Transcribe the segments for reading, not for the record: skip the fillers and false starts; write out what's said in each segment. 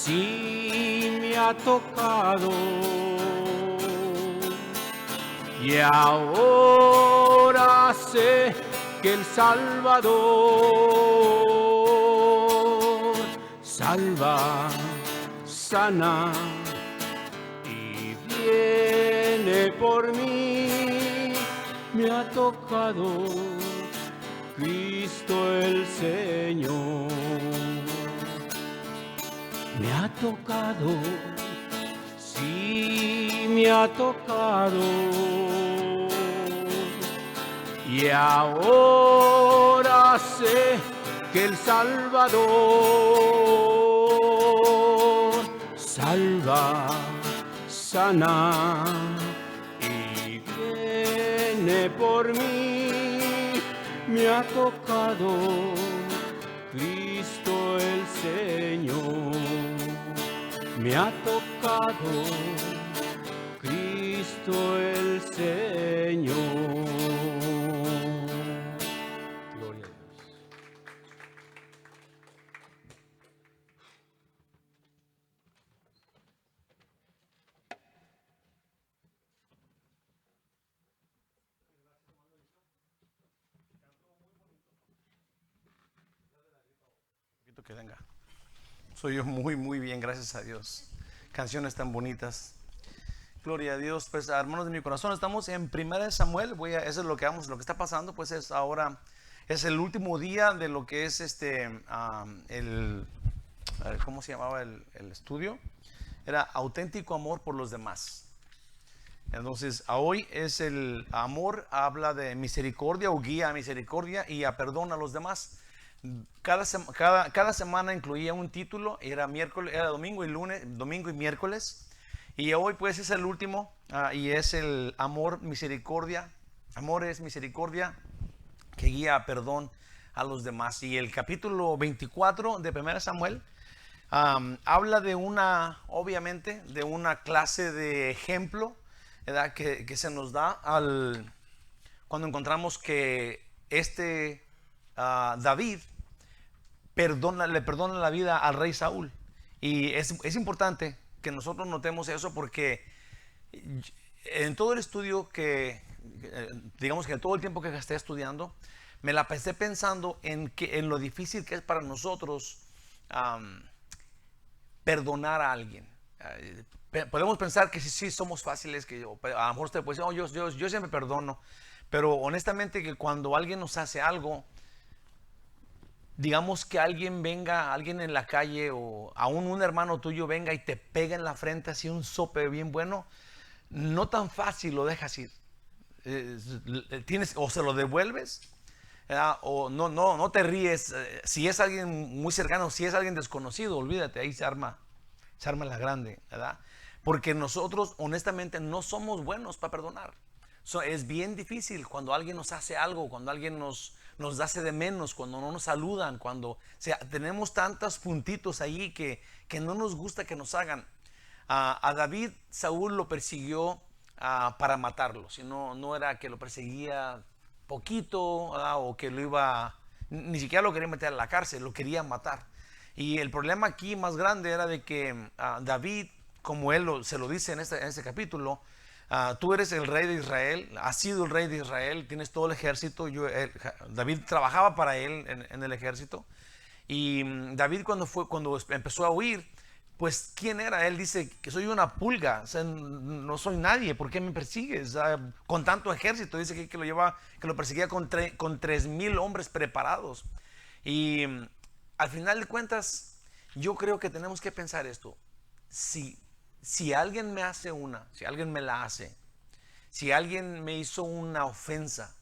sí me ha tocado. Y ahora sé que el Salvador salva, sana y viene por mí. Me ha tocado Cristo el Señor. Me ha tocado, sí me ha tocado. Y ahora sé que el Salvador salva, sana y viene por mí. Me ha tocado Cristo el Señor. Me ha tocado Cristo el Señor. Gloria a Dios. Que venga. Soy yo muy bien, gracias a Dios. Canciones tan bonitas. Gloria a Dios. Pues hermanos de mi corazón, estamos en 1 Samuel. Eso es lo que vamos, lo que está pasando, pues es ahora, es el último día de lo que es ¿cómo se llamaba el estudio? Era auténtico amor por los demás. Entonces, hoy es el amor, habla de misericordia o guía a misericordia y a perdón a los demás. Cada semana incluía un título, era domingo y lunes, domingo y miércoles. Y hoy pues es el último y es el amor, misericordia. Amor es misericordia que guía a perdón a los demás. Y el capítulo 24 de 1 Samuel habla de obviamente, de una clase de ejemplo, ¿verdad? Que se nos da cuando encontramos que David le perdona la vida al rey Saúl. Y es importante que nosotros notemos eso porque en todo el estudio digamos que todo el tiempo que esté estudiando, me la pasé pensando en lo difícil que es para nosotros perdonar a alguien. Podemos pensar que sí somos fáciles, que a lo mejor usted puede decir, yo siempre perdono, pero honestamente que cuando alguien nos hace algo, digamos que alguien en la calle o aún un hermano tuyo venga y te pega en la frente así un sope bien bueno, no tan fácil lo dejas ir. O se lo devuelves, ¿verdad? O no te ríes. Si es alguien muy cercano, si es alguien desconocido, olvídate, ahí se arma la grande, ¿verdad? Porque nosotros honestamente no somos buenos para perdonar. Es bien difícil cuando alguien nos hace algo, cuando alguien nos hace de menos, cuando no nos saludan, tenemos tantos puntitos ahí que no nos gusta que nos hagan. A David, Saúl lo persiguió para matarlo, si no era que lo perseguía poquito, o que ni siquiera lo quería meter a la cárcel, lo quería matar. Y el problema aquí más grande era de que David, como él se lo dice en este capítulo, tú eres el rey de Israel, has sido el rey de Israel, tienes todo el ejército. David trabajaba para él en el ejército. Y David cuando empezó a huir, pues ¿quién era? Él dice que soy una pulga, o sea, no soy nadie, ¿por qué me persigues? Con tanto ejército, dice que lo perseguía con 3,000 hombres preparados. Y al final de cuentas, yo creo que tenemos que pensar esto. Si alguien me hace si alguien me la hace, si alguien me hizo una ofensa,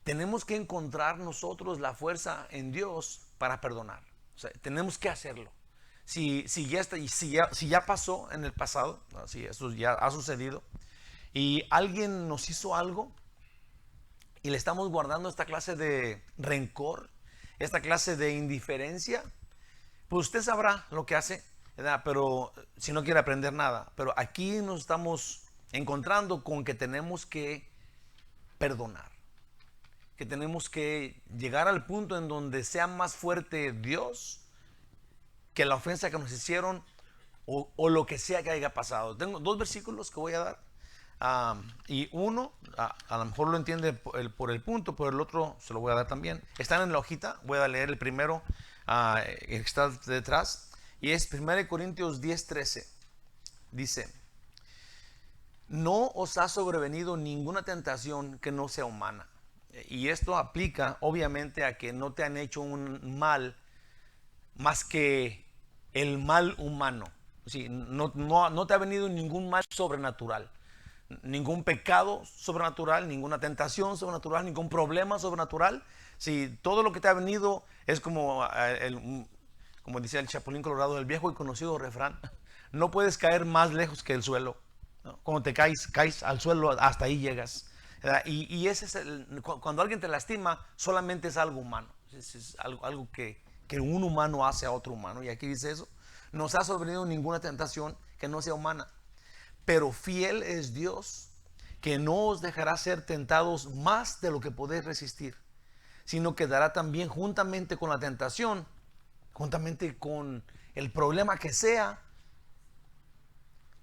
tenemos que encontrar nosotros la fuerza en Dios para perdonar. O sea, tenemos que hacerlo. Si ya pasó en el pasado, si eso ya ha sucedido, y alguien nos hizo algo y le estamos guardando esta clase de rencor, esta clase de indiferencia, pues usted sabrá lo que hace, ¿verdad? Pero si no quiere aprender nada. Pero aquí nos estamos encontrando con que tenemos que perdonar, que tenemos que llegar al punto en donde sea más fuerte Dios que la ofensa que nos hicieron o lo que sea que haya pasado. Tengo dos versículos que voy a dar. Y uno, a lo mejor lo entiende por el punto, por el otro se lo voy a dar también. Están en la hojita, voy a leer el primero que está detrás. Y es 1 Corintios 10:13. Dice: no os ha sobrevenido ninguna tentación que no sea humana. Y esto aplica obviamente a que no te han hecho un mal más que el mal humano. Sí, no te ha venido ningún mal sobrenatural, ningún pecado sobrenatural, ninguna tentación sobrenatural, ningún problema sobrenatural. Sí, todo lo que te ha venido es como, como decía el Chapulín Colorado, el viejo y conocido refrán: no puedes caer más lejos que el suelo, ¿no? Cuando te caes al suelo, hasta ahí llegas. Y ese es cuando alguien te lastima, solamente es algo humano. Es algo que un humano hace a otro humano. Y aquí dice eso: nos ha sobrevenido ninguna tentación que no sea humana, pero fiel es Dios, que no os dejará ser tentados más de lo que podéis resistir, sino que dará también juntamente con la tentación, juntamente con el problema que sea,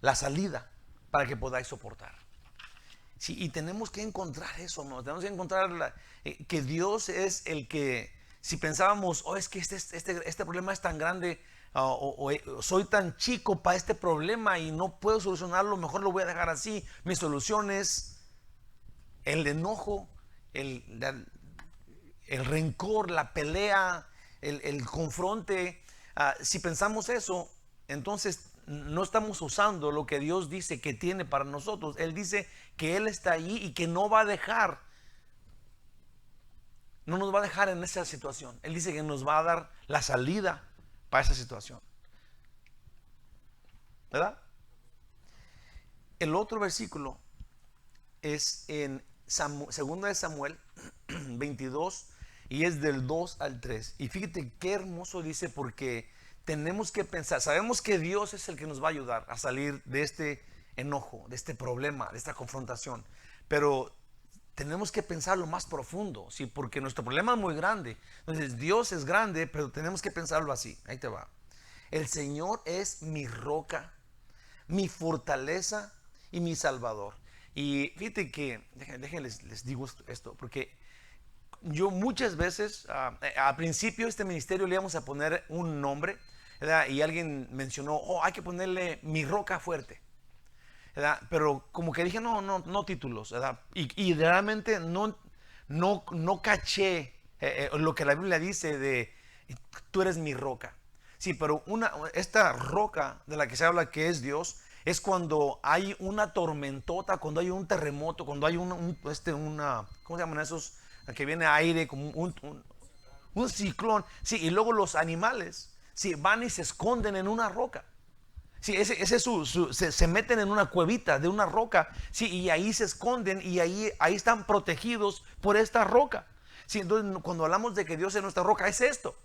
la salida para que podáis soportar. Sí, y tenemos que encontrar eso, ¿no? Tenemos que encontrar que Dios es el que, si pensábamos, oh, es que este problema es tan grande, o soy tan chico para este problema y no puedo solucionarlo, mejor lo voy a dejar así. Mi solución es el enojo, el rencor, la pelea, el confronte. Si pensamos eso, entonces no estamos usando lo que Dios dice que tiene para nosotros. Él dice que Él está ahí y que no va a dejar, no nos va a dejar en esa situación. Él dice que nos va a dar la salida para esa situación, ¿verdad? El otro versículo es en 2 de Samuel 22 y es del 2 al 3. Y fíjate qué hermoso dice, porque tenemos que pensar, sabemos que Dios es el que nos va a ayudar a salir de este enojo, de este problema, de esta confrontación, pero tenemos que pensar lo más profundo, ¿sí? Porque nuestro problema es muy grande. Entonces Dios es grande, pero tenemos que pensarlo así. Ahí te va: el Señor es mi roca, mi fortaleza y mi salvador. Y fíjate que, déjenles les digo esto, porque yo muchas veces, al principio este ministerio le íbamos a poner un nombre, ¿verdad? Y alguien mencionó, oh, hay que ponerle mi roca fuerte, ¿verdad? Pero como que dije, no títulos, ¿verdad? Y realmente no caché lo que la Biblia dice de tú eres mi roca. Sí, pero esta roca de la que se habla, que es Dios, es cuando hay una tormentota, cuando hay un terremoto, cuando hay una, ¿cómo se llaman esos? Que viene aire, como un ciclón. Sí, y luego los animales, sí, van y se esconden en una roca. Sí, se meten en una cuevita de una roca, sí, y ahí se esconden y ahí están protegidos por esta roca. Sí, entonces cuando hablamos de que Dios es nuestra roca, es esto.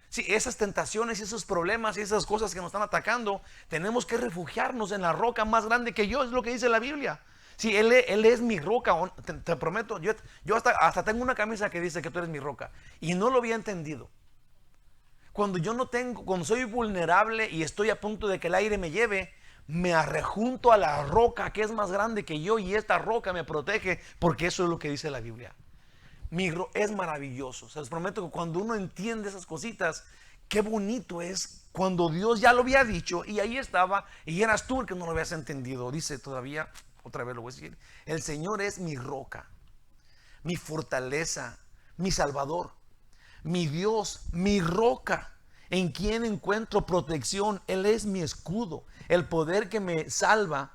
Sí, esas tentaciones, esos problemas y esas cosas que nos están atacando, tenemos que refugiarnos en la roca más grande que yo, es lo que dice la Biblia. Sí, Él es mi roca, te prometo, yo hasta tengo una camisa que dice que tú eres mi roca, y no lo había entendido. Cuando soy vulnerable y estoy a punto de que el aire me lleve, me arrejunto a la roca que es más grande que yo, y esta roca me protege, porque eso es lo que dice la Biblia. Es maravilloso. O sea, les prometo que cuando uno entiende esas cositas, qué bonito es cuando Dios ya lo había dicho y ahí estaba, y eras tú el que no lo habías entendido. Dice todavía, otra vez lo voy a decir: el Señor es mi roca, mi fortaleza, mi salvador, mi Dios, mi roca, en quien encuentro protección. Él es mi escudo, el poder que me salva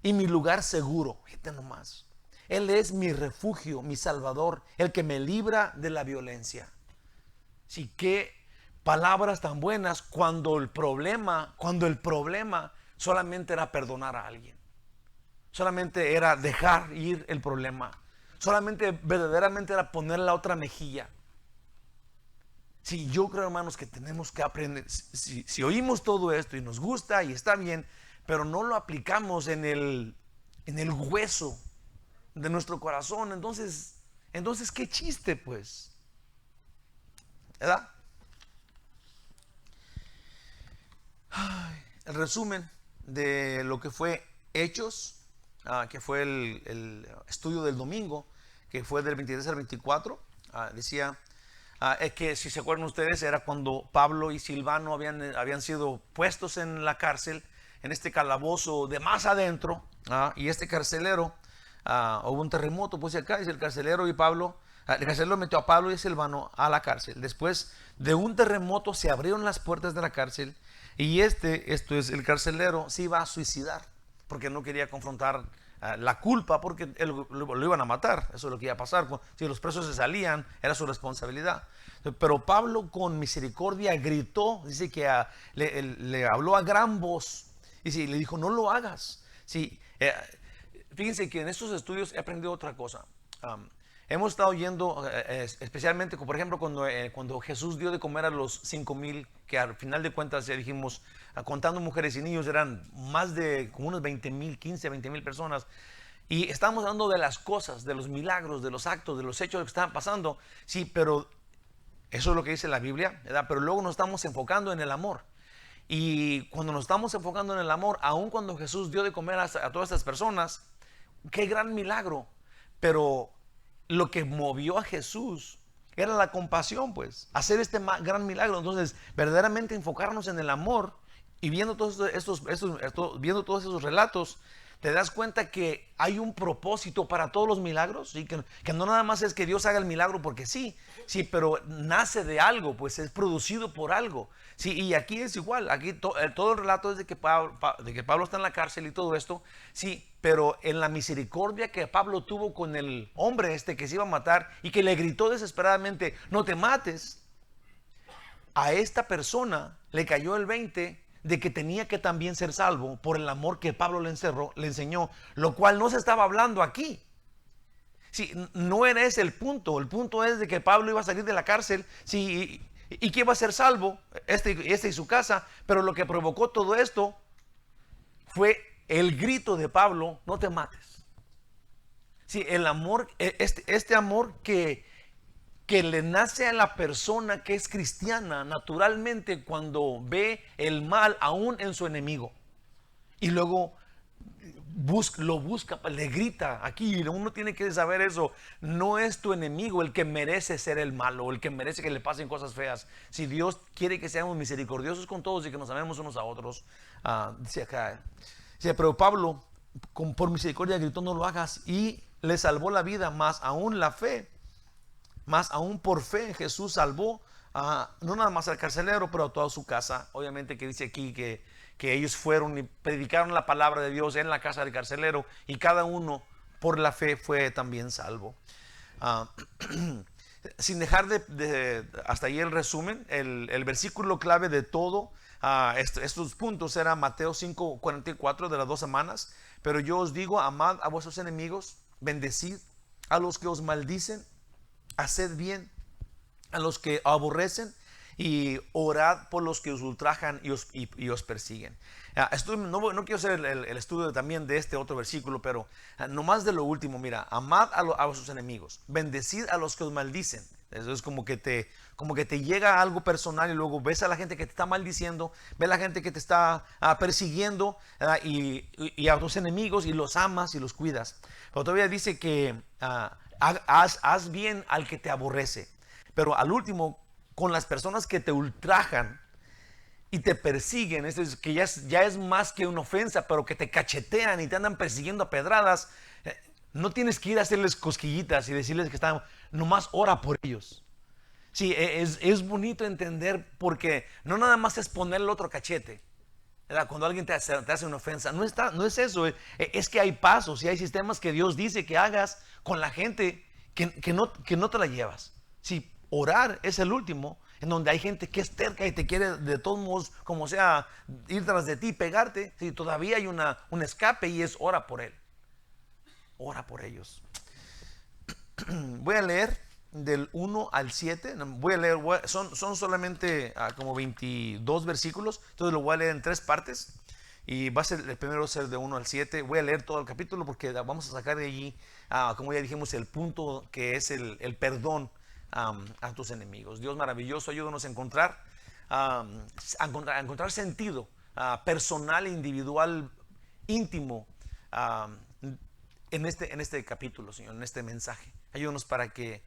y mi lugar seguro. Fíjate nomás. Él es mi refugio, mi salvador, el que me libra de la violencia. Sí, qué palabras tan buenas cuando el problema solamente era perdonar a alguien. Solamente era dejar ir el problema. Solamente verdaderamente era poner la otra mejilla. Sí, yo creo, hermanos, que tenemos que aprender. Si oímos todo esto y nos gusta y está bien, pero no lo aplicamos en el hueso de nuestro corazón, entonces qué chiste, pues, ¿verdad? el resumen de lo que fue Hechos, que fue el estudio del domingo, que fue del 23 al 24. Decía es que, si se acuerdan ustedes, era cuando Pablo y Silvano habían sido puestos en la cárcel, en este calabozo de más adentro, y este carcelero, hubo un terremoto, pues acá, dice el carcelero y Pablo. El carcelero metió a Pablo y a Silvano a la cárcel. Después de un terremoto se abrieron las puertas de la cárcel y esto es el carcelero, se iba a suicidar porque no quería confrontar la culpa, porque lo iban a matar. Eso es lo que iba a pasar. Si los presos se salían, era su responsabilidad. Pero Pablo, con misericordia, gritó, dice que le habló a gran voz y le dijo: no lo hagas. Sí, fíjense que en estos estudios he aprendido otra cosa. Hemos estado oyendo, especialmente, por ejemplo, cuando Jesús dio de comer a los 5,000, que al final de cuentas, ya dijimos, contando mujeres y niños, eran más de como unos 20,000, 20,000 personas. Y estamos hablando de las cosas, de los milagros, de los actos, de los hechos que estaban pasando. Sí, pero eso es lo que dice la Biblia, ¿verdad? Pero luego nos estamos enfocando en el amor. Y cuando nos estamos enfocando en el amor, aun cuando Jesús dio de comer a todas estas personas, qué gran milagro. Pero lo que movió a Jesús era la compasión, pues, hacer este gran milagro. Entonces, verdaderamente enfocarnos en el amor, y viendo todos esos relatos, te das cuenta que hay un propósito para todos los milagros, ¿sí? Que no nada más es que Dios haga el milagro porque sí, pero nace de algo, pues es producido por algo. Sí, y aquí es igual. Aquí todo el relato es de que Pablo está en la cárcel y todo esto, sí, pero en la misericordia que Pablo tuvo con el hombre que se iba a matar y que le gritó desesperadamente: no te mates. A esta persona le cayó el 20 de que tenía que también ser salvo por el amor que Pablo le enseñó, lo cual no se estaba hablando aquí. Sí, no era ese el punto. El punto es de que Pablo iba a salir de la cárcel, sí, y que iba a ser salvo, este y su casa. Pero lo que provocó todo esto fue el grito de Pablo: no te mates. Sí, el amor, este amor que le nace a la persona que es cristiana naturalmente cuando ve el mal aún en su enemigo, y luego lo busca, le grita. Aquí uno tiene que saber eso: no es tu enemigo el que merece ser el malo, el que merece que le pasen cosas feas. Si Dios quiere que seamos misericordiosos con todos y que nos amemos unos a otros, dice acá, pero Pablo por misericordia gritó: no lo hagas, y le salvó la vida. Más aún la fe, más aún por fe, Jesús salvó no nada más al carcelero, pero a toda su casa. Obviamente que dice aquí que ellos fueron y predicaron la palabra de Dios en la casa del carcelero, y cada uno por la fe fue también salvo. Sin dejar hasta ahí el resumen, el versículo clave de todo estos puntos era Mateo 5:44, de las 2 semanas. Pero yo os digo: amad a vuestros enemigos, bendecid a los que os maldicen, haced bien a los que aborrecen, y orad por los que os ultrajan y os persiguen. No quiero hacer el estudio también de este otro versículo, pero nomás de lo último. Mira, amad a vuestros enemigos, bendecid a los que os maldicen. Eso es como que te llega algo personal, y luego ves a la gente que te está maldiciendo, ves a la gente que te está persiguiendo, y a tus enemigos, y los amas y los cuidas. Pero todavía dice que haz bien al que te aborrece. Pero al último, con las personas que te ultrajan y te persiguen, esto es que ya es más que una ofensa, pero que te cachetean y te andan persiguiendo a pedradas, no tienes que ir a hacerles cosquillitas y decirles que están, nomás ora por ellos. Sí, es bonito entender, porque no nada más es ponerle otro cachete, ¿verdad? Cuando alguien te hace una ofensa, no es eso. Es que hay pasos y hay sistemas que Dios dice que hagas con la gente que no te la llevas. Sí, orar es el último, en donde hay gente que es terca y te quiere de todos modos, como sea, ir tras de ti, pegarte. Sí, todavía hay un escape, y es ora por él. Ora por ellos. Voy a leer del 1 al 7. Voy a leer, son solamente como 22 versículos. Entonces lo voy a leer en 3 partes. Y el primero va a ser de 1 al 7. Voy a leer todo el capítulo porque vamos a sacar de allí, como ya dijimos, el punto que es el perdón a tus enemigos. Dios maravilloso, ayúdanos a encontrar sentido personal, individual, íntimo en este capítulo, Señor, en este mensaje. Ayúdanos para que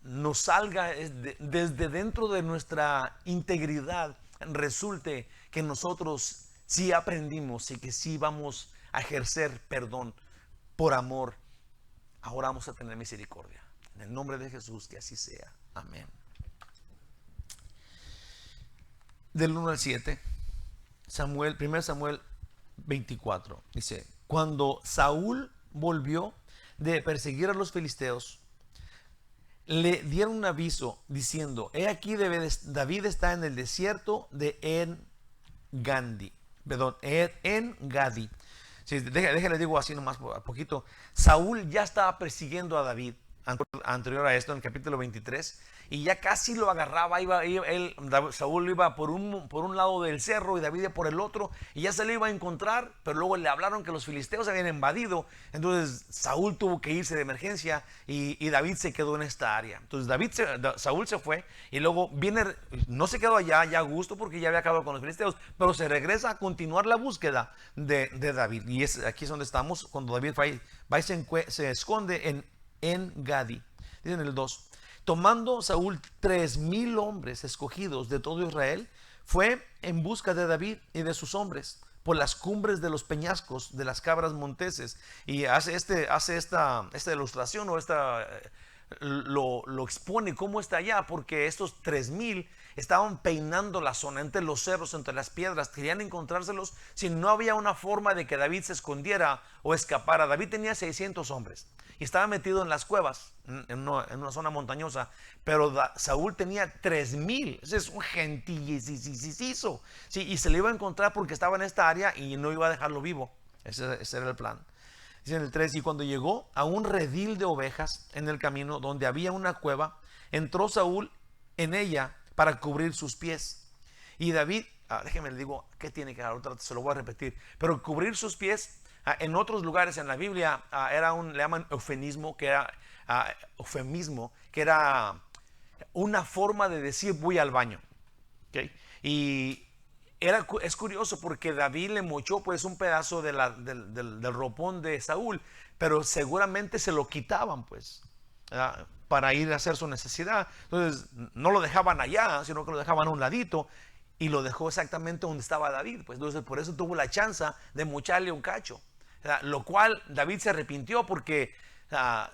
nos salga desde dentro de nuestra integridad, resulte que nosotros sí aprendimos y que sí vamos a ejercer perdón por amor. Ahora vamos a tener misericordia. En el nombre de Jesús, que así sea. Amén. Del 1 al 7, 1 Samuel 24, dice: cuando Saúl volvió de perseguir a los filisteos, le dieron un aviso diciendo: he aquí David está en el desierto de En-Gadi. Sí, déjale digo así nomás a poquito. Saúl ya estaba persiguiendo a David anterior a esto, en el capítulo 23, y ya casi lo agarraba. Saúl iba por un lado del cerro y David por el otro, y ya se lo iba a encontrar, pero luego le hablaron que los filisteos habían invadido. Entonces Saúl tuvo que irse de emergencia y David se quedó en esta área. Entonces Saúl se fue y luego no se quedó allá ya a gusto porque ya había acabado con los filisteos, pero se regresa a continuar la búsqueda de David. Y aquí es donde estamos cuando David va y se esconde en Gadi. Dicen el 2: tomando Saúl 3,000 hombres escogidos de todo Israel, fue en busca de David y de sus hombres por las cumbres de los peñascos de las cabras monteses. Y hace esta ilustración, o lo expone cómo está allá, porque estos 3,000 estaban peinando la zona entre los cerros, entre las piedras. Querían encontrárselos si no había una forma de que David se escondiera o escapara. David tenía 600 hombres y estaba metido en las cuevas, en una zona montañosa, pero Saúl tenía 3,000. Ese es un gentillo, sí, y se le iba a encontrar porque estaba en esta área y no iba a dejarlo vivo. Ese era el plan. Dice en el 3: y cuando llegó a un redil de ovejas en el camino donde había una cueva, entró Saúl en ella para cubrir sus pies. Y David, déjeme le digo, ¿qué tiene que dar? Se lo voy a repetir. Pero cubrir sus pies, en otros lugares en la Biblia le llaman eufemismo, que era una forma de decir voy al baño. ¿Okay? Y es curioso porque David le mochó pues un pedazo del ropón de Saúl, pero seguramente se lo quitaban pues para ir a hacer su necesidad. Entonces no lo dejaban allá, sino que lo dejaban a un ladito y lo dejó exactamente donde estaba David. Pues entonces por eso tuvo la chance de mocharle un cacho, lo cual David se arrepintió porque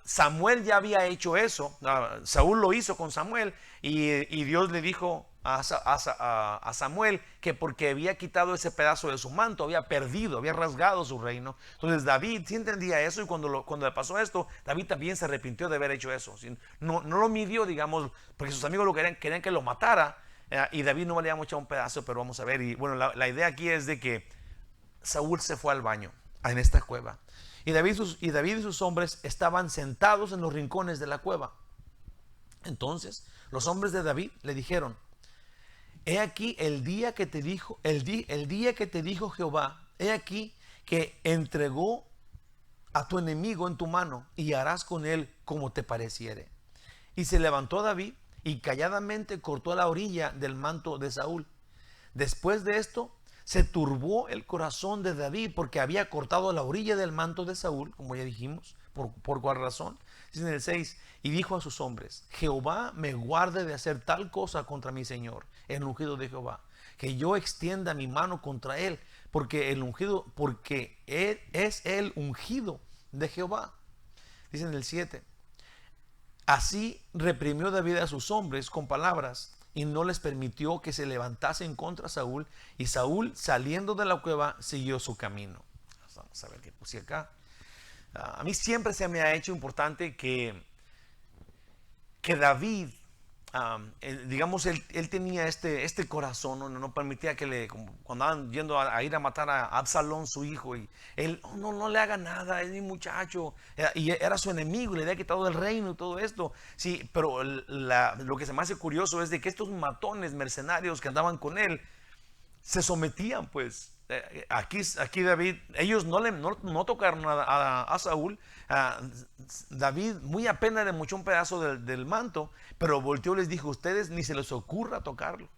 Samuel ya había hecho eso. Saúl lo hizo con Samuel y Dios le dijo a Samuel que porque había quitado ese pedazo de su manto, había rasgado su reino. Entonces David sí entendía eso, y cuando le pasó esto, David también se arrepintió de haber hecho eso. No lo midió, digamos, porque sus amigos querían que lo matara, y David no valía mucho un pedazo, pero vamos a ver. Y bueno, la idea aquí es de que Saúl se fue al baño en esta cueva, y David y sus hombres estaban sentados en los rincones de la cueva. Entonces los hombres de David le dijeron: he aquí el día que te dijo Jehová, he aquí que entregó a tu enemigo en tu mano, y harás con él como te pareciere. Y se levantó David y calladamente cortó la orilla del manto de Saúl. Después de esto se turbó el corazón de David porque había cortado la orilla del manto de Saúl, como ya dijimos. ¿Por cuál razón? Dice en el 6: y dijo a sus hombres: Jehová me guarde de hacer tal cosa contra mi señor, el ungido de Jehová, que yo extienda mi mano contra él, porque él es el ungido de Jehová. Dice en el 7: así reprimió David a sus hombres con palabras, y no les permitió que se levantasen contra Saúl, y Saúl, saliendo de la cueva, siguió su camino. Vamos a ver qué puse acá. A mí siempre se me ha hecho importante que David, digamos, él tenía este corazón, no permitía que cuando andaban yendo a ir a matar a Absalón, su hijo, y él, no le haga nada, es mi muchacho, y era su enemigo, le había quitado el reino y todo esto. Sí, pero lo que se me hace curioso es de que estos matones mercenarios que andaban con él se sometían pues. Aquí David, ellos no tocaron a Saúl. David muy apenas le mochó un pedazo del manto, pero volteó y les dijo: ustedes ni se les ocurra tocarlo.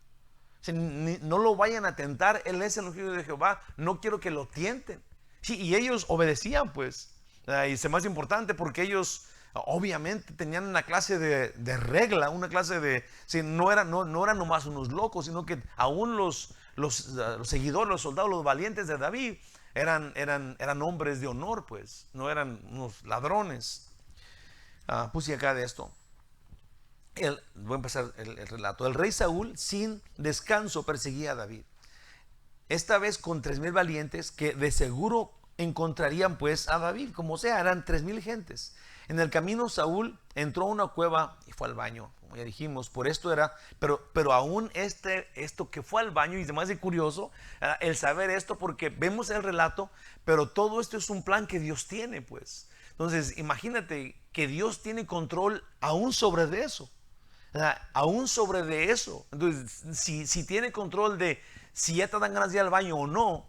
No lo vayan a tentar, Él es el ungido de Jehová, no quiero que lo tienten. Sí, y ellos obedecían, pues. Y es más importante porque ellos obviamente tenían una clase de regla, una clase de... Sí, no eran nomás unos locos, sino que aún los seguidores, los soldados, los valientes de David eran hombres de honor, pues. No eran unos ladrones. Puse acá de esto. Voy a empezar el relato. El rey Saúl sin descanso perseguía a David. Esta vez con 3,000 valientes que de seguro encontrarían pues a David. Como sea, eran 3,000 gentes. En el camino Saúl entró a una cueva y fue al baño. Como ya dijimos, por esto era, pero aún esto que fue al baño, y se me hace curioso el saber esto porque vemos el relato, pero todo esto es un plan que Dios tiene, pues. Entonces, imagínate que Dios tiene control aún sobre de eso. Aún sobre de eso. Entonces, si tiene control de si ya te dan ganas de ir al baño o no,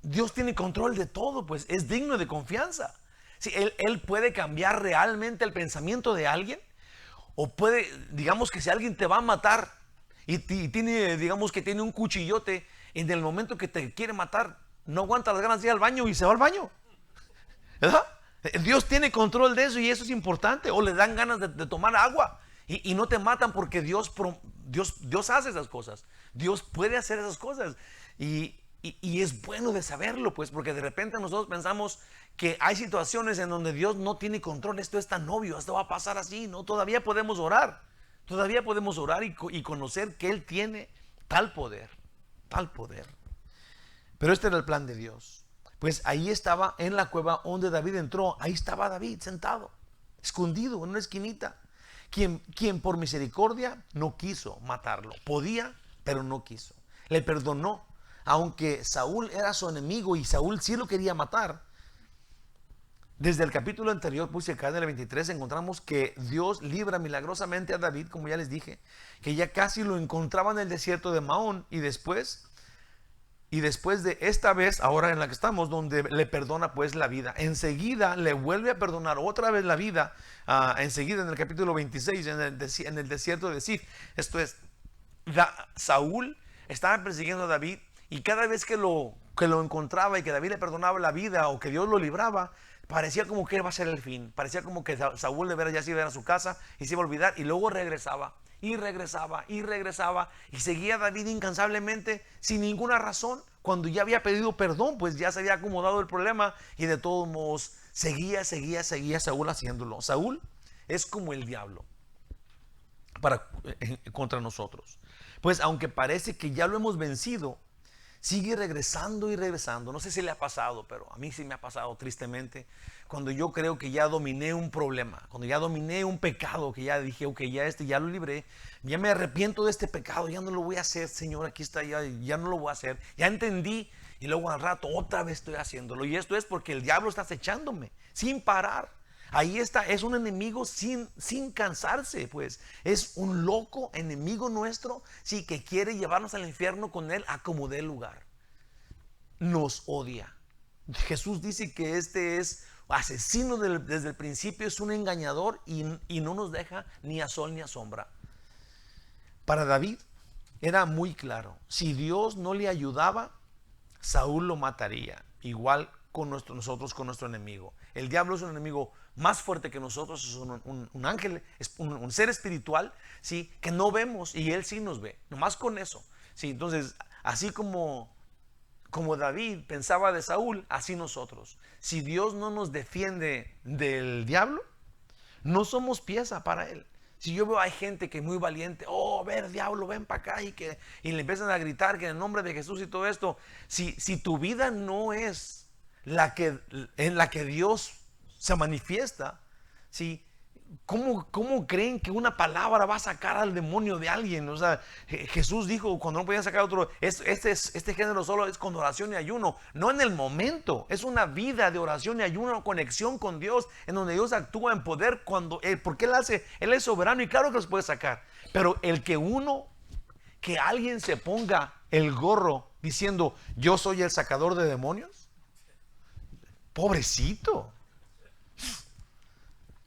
Dios tiene control de todo, pues es digno de confianza. Si él puede cambiar realmente el pensamiento de alguien, o puede, digamos que si alguien te va a matar y tiene, digamos que tiene un cuchillote, en el momento que te quiere matar, no aguanta las ganas de ir al baño y se va al baño, ¿verdad? Dios tiene control de eso y eso es importante. O le dan ganas de tomar agua y no te matan porque Dios hace esas cosas. Dios puede hacer esas cosas y es bueno de saberlo, pues, porque de repente nosotros pensamos que hay situaciones en donde Dios no tiene control. Esto es tan obvio, esto va a pasar así, ¿no? Todavía podemos orar y conocer que Él tiene tal poder. Pero este era el plan de Dios. Pues ahí estaba en la cueva donde David entró. Ahí estaba David sentado, escondido en una esquinita. Quien por misericordia no quiso matarlo. Podía, pero no quiso. Le perdonó. Aunque Saúl era su enemigo y Saúl sí lo quería matar. Desde el capítulo anterior, puse acá en el 23, encontramos que Dios libra milagrosamente a David, como ya les dije, que ya casi lo encontraba en el desierto de Maón y después de esta vez, ahora en la que estamos, donde le perdona pues la vida. Enseguida le vuelve a perdonar otra vez la vida, enseguida en el capítulo 26, en el desierto de Zif. Esto es, Saúl estaba persiguiendo a David y cada vez que lo encontraba y que David le perdonaba la vida o que Dios lo libraba, parecía como que iba a ser el fin. Parecía como que Saúl de veras ya se iba a su casa y se iba a olvidar y luego regresaba. Y seguía David incansablemente sin ninguna razón cuando ya había pedido perdón, pues ya se había acomodado el problema y de todos modos seguía Saúl haciéndolo. Saúl es como el diablo contra nosotros. Pues aunque parece que ya lo hemos vencido, sigue regresando y regresando. No sé si le ha pasado, pero a mí sí me ha pasado tristemente. Cuando yo creo que ya dominé un problema, cuando ya dominé un pecado, que ya dije, ok, ya lo libré, ya me arrepiento de este pecado, ya no lo voy a hacer, Señor, aquí está, ya no lo voy a hacer. Ya entendí y luego al rato otra vez estoy haciéndolo. Y esto es porque el diablo está acechándome sin parar. Ahí está, es un enemigo sin cansarse, pues. Es un loco enemigo nuestro, sí, que quiere llevarnos al infierno con él a como dé lugar. Nos odia. Jesús dice que este es asesino desde el principio, es un engañador y no nos deja ni a sol ni a sombra. Para David era muy claro, si Dios no le ayudaba, Saúl lo mataría, igual nosotros con nuestro enemigo. El diablo es un enemigo más fuerte que nosotros, es un ángel, es un ser espiritual, ¿sí? Que no vemos y él sí nos ve, nomás con eso, ¿sí? Entonces, así como David pensaba de Saúl, así nosotros. Si Dios no nos defiende del diablo, no somos pieza para él. Si yo veo hay gente que es muy valiente, a ver, diablo, ven para acá y le empiezan a gritar que en el nombre de Jesús y todo esto, si tu vida no es en la que Dios se manifiesta, ¿sí? ¿Cómo creen que una palabra va a sacar al demonio de alguien? O sea, Jesús dijo cuando no podían sacar otro, este género solo es con oración y ayuno, no en el momento, es una vida de oración y ayuno, conexión con Dios, en donde Dios actúa en poder porque Él es soberano y claro que los puede sacar, pero que alguien se ponga el gorro diciendo, yo soy el sacador de demonios, pobrecito.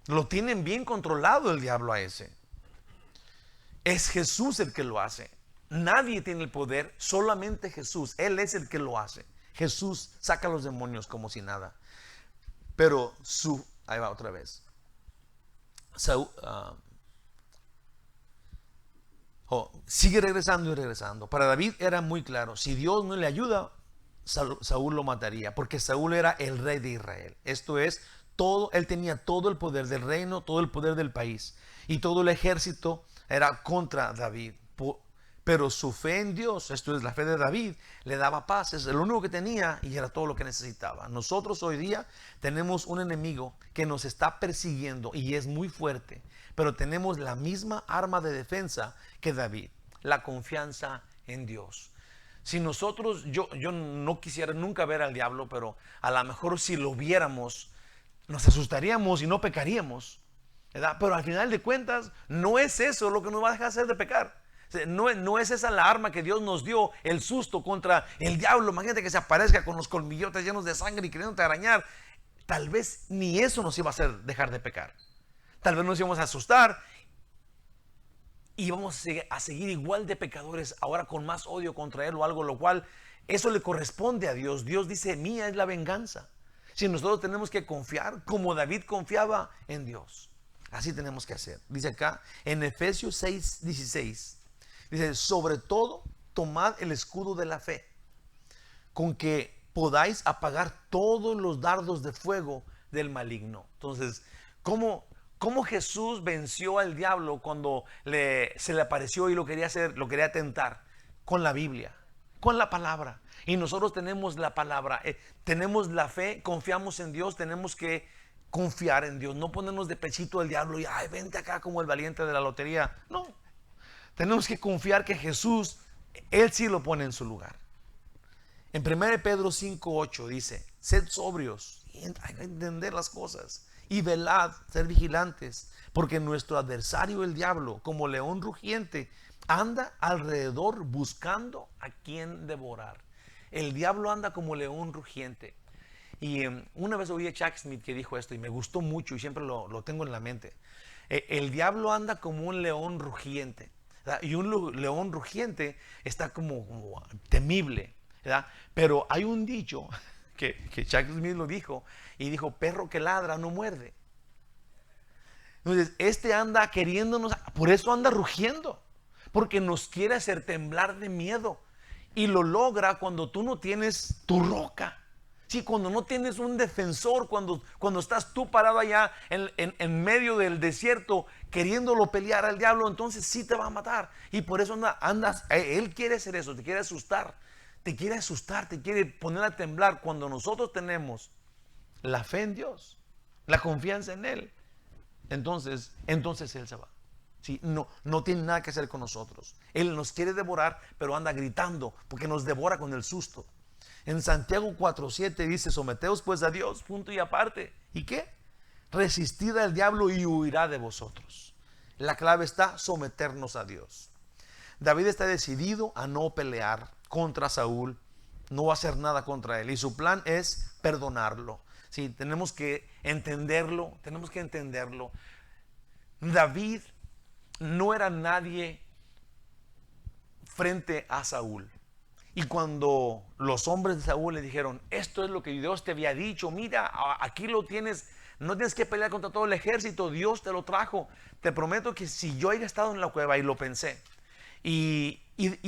Lo tienen bien controlado el diablo a ese. Es Jesús el que lo hace. Nadie tiene el poder, solamente Jesús. Él es el que lo hace. Jesús saca a los demonios como si nada. Pero ahí va otra vez. Sigue regresando y regresando. Para David era muy claro, si Dios no le ayuda, Saúl lo mataría, porque Saúl era el rey de Israel. Esto es, él tenía todo el poder del reino, todo el poder del país, y todo el ejército era contra David. Pero su fe en Dios, esto es la fe de David, le daba paz. Es lo único que tenía y era todo lo que necesitaba. Nosotros hoy día tenemos un enemigo que nos está persiguiendo y es muy fuerte, pero tenemos la misma arma de defensa que David, la confianza en Dios. Si nosotros, yo no quisiera nunca ver al diablo, pero a lo mejor si lo viéramos, nos asustaríamos y no pecaríamos, ¿verdad? Pero al final de cuentas, no es eso lo que nos va a dejar hacer de pecar. No es esa la arma que Dios nos dio, el susto contra el diablo. Imagínate que se aparezca con los colmillotes llenos de sangre y queriéndote arañar. Tal vez ni eso nos iba a hacer dejar de pecar. Tal vez nos íbamos a asustar y vamos a seguir igual de pecadores, ahora con más odio contra Él o algo, lo cual eso le corresponde a Dios. Dios dice, mía es la venganza. Si nosotros tenemos que confiar como David confiaba en Dios, así tenemos que hacer. Dice acá en Efesios 6:16, dice, sobre todo tomad el escudo de la fe, con que podáis apagar todos los dardos de fuego del maligno. Entonces, ¿cómo Jesús venció al diablo cuando se le apareció y lo quería tentar? Con la Biblia, con la palabra. Y nosotros tenemos la palabra, tenemos la fe, confiamos en Dios, tenemos que confiar en Dios, no ponernos de pechito al diablo y ay, vente acá como el valiente de la lotería. No, tenemos que confiar que Jesús, Él sí lo pone en su lugar. En 1 Pedro 5:8 dice, sed sobrios, y hay que entender las cosas, y velad, ser vigilantes, porque nuestro adversario el diablo, como león rugiente, anda alrededor buscando a quien devorar. El diablo anda como león rugiente. Y una vez oí a Chuck Smith que dijo esto y me gustó mucho y siempre lo tengo en la mente. El diablo anda como un león rugiente, ¿verdad? Y un león rugiente está como temible, ¿verdad? Pero hay un dicho que Chuck Smith lo dijo y dijo, perro que ladra no muerde. Entonces este anda queriéndonos, por eso anda rugiendo, porque nos quiere hacer temblar de miedo. Y lo logra cuando tú no tienes tu roca. Sí, cuando no tienes un defensor, cuando estás tú parado allá en medio del desierto queriéndolo pelear al diablo, entonces sí te va a matar. Y por eso andas, él quiere hacer eso, te quiere asustar, te quiere poner a temblar. Cuando nosotros tenemos la fe en Dios, la confianza en Él, entonces Él se va. Sí, no tiene nada que hacer con nosotros. Él nos quiere devorar, pero anda gritando porque nos devora con el susto. En Santiago 4:7 dice, someteos pues a Dios, punto y aparte. ¿Y qué? Resistid al diablo y huirá de vosotros. La clave está someternos a Dios. David está decidido a no pelear contra Saúl, no va a hacer nada contra él. Y su plan es perdonarlo. Sí, tenemos que entenderlo. David no era nadie frente a Saúl. Y cuando los hombres de Saúl le dijeron, esto es lo que Dios te había dicho, mira, aquí lo tienes, no tienes que pelear contra todo el ejército, Dios te lo trajo. Te prometo que si yo haya estado en la cueva y lo pensé, y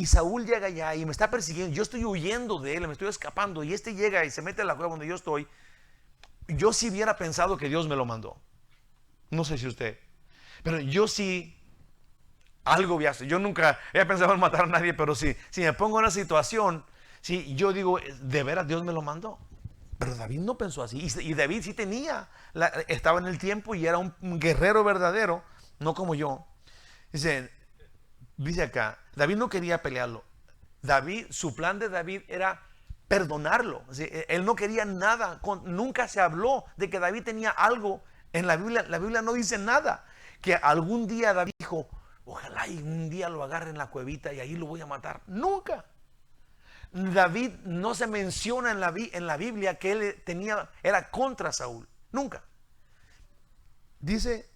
Saúl llega allá y me está persiguiendo, yo estoy huyendo de él, me estoy escapando, y este llega y se mete en la cueva donde yo estoy, yo sí hubiera pensado que Dios me lo mandó. No sé si usted, pero yo sí. Algo voy a hacer. Yo nunca he pensado en matar a nadie, pero si me pongo en una situación, si yo digo, de veras Dios me lo mandó. Pero David no pensó así. Y David sí estaba en el tiempo y era un guerrero verdadero, no como yo. Dice acá, David no quería pelearlo. Su plan de David era perdonarlo. Él no quería nada. Nunca se habló de que David tenía algo en la Biblia. La Biblia no dice nada. Que algún día David dijo, ojalá y un día lo agarre en la cuevita y ahí lo voy a matar. Nunca. David no se menciona en la Biblia que él era contra Saúl. Nunca. Dice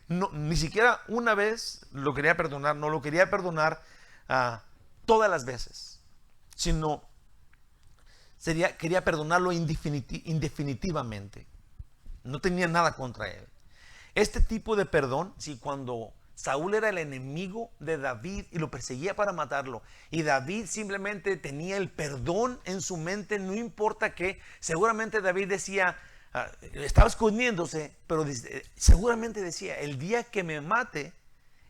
ni siquiera una vez lo quería perdonar, no lo quería perdonar todas las veces, sino quería perdonarlo indefinitivamente. No tenía nada contra él. Este tipo de perdón, si cuando Saúl era el enemigo de David y lo perseguía para matarlo, y David simplemente tenía el perdón en su mente, no importa qué, seguramente David decía, estaba escondiéndose, pero seguramente decía, el día que me mate,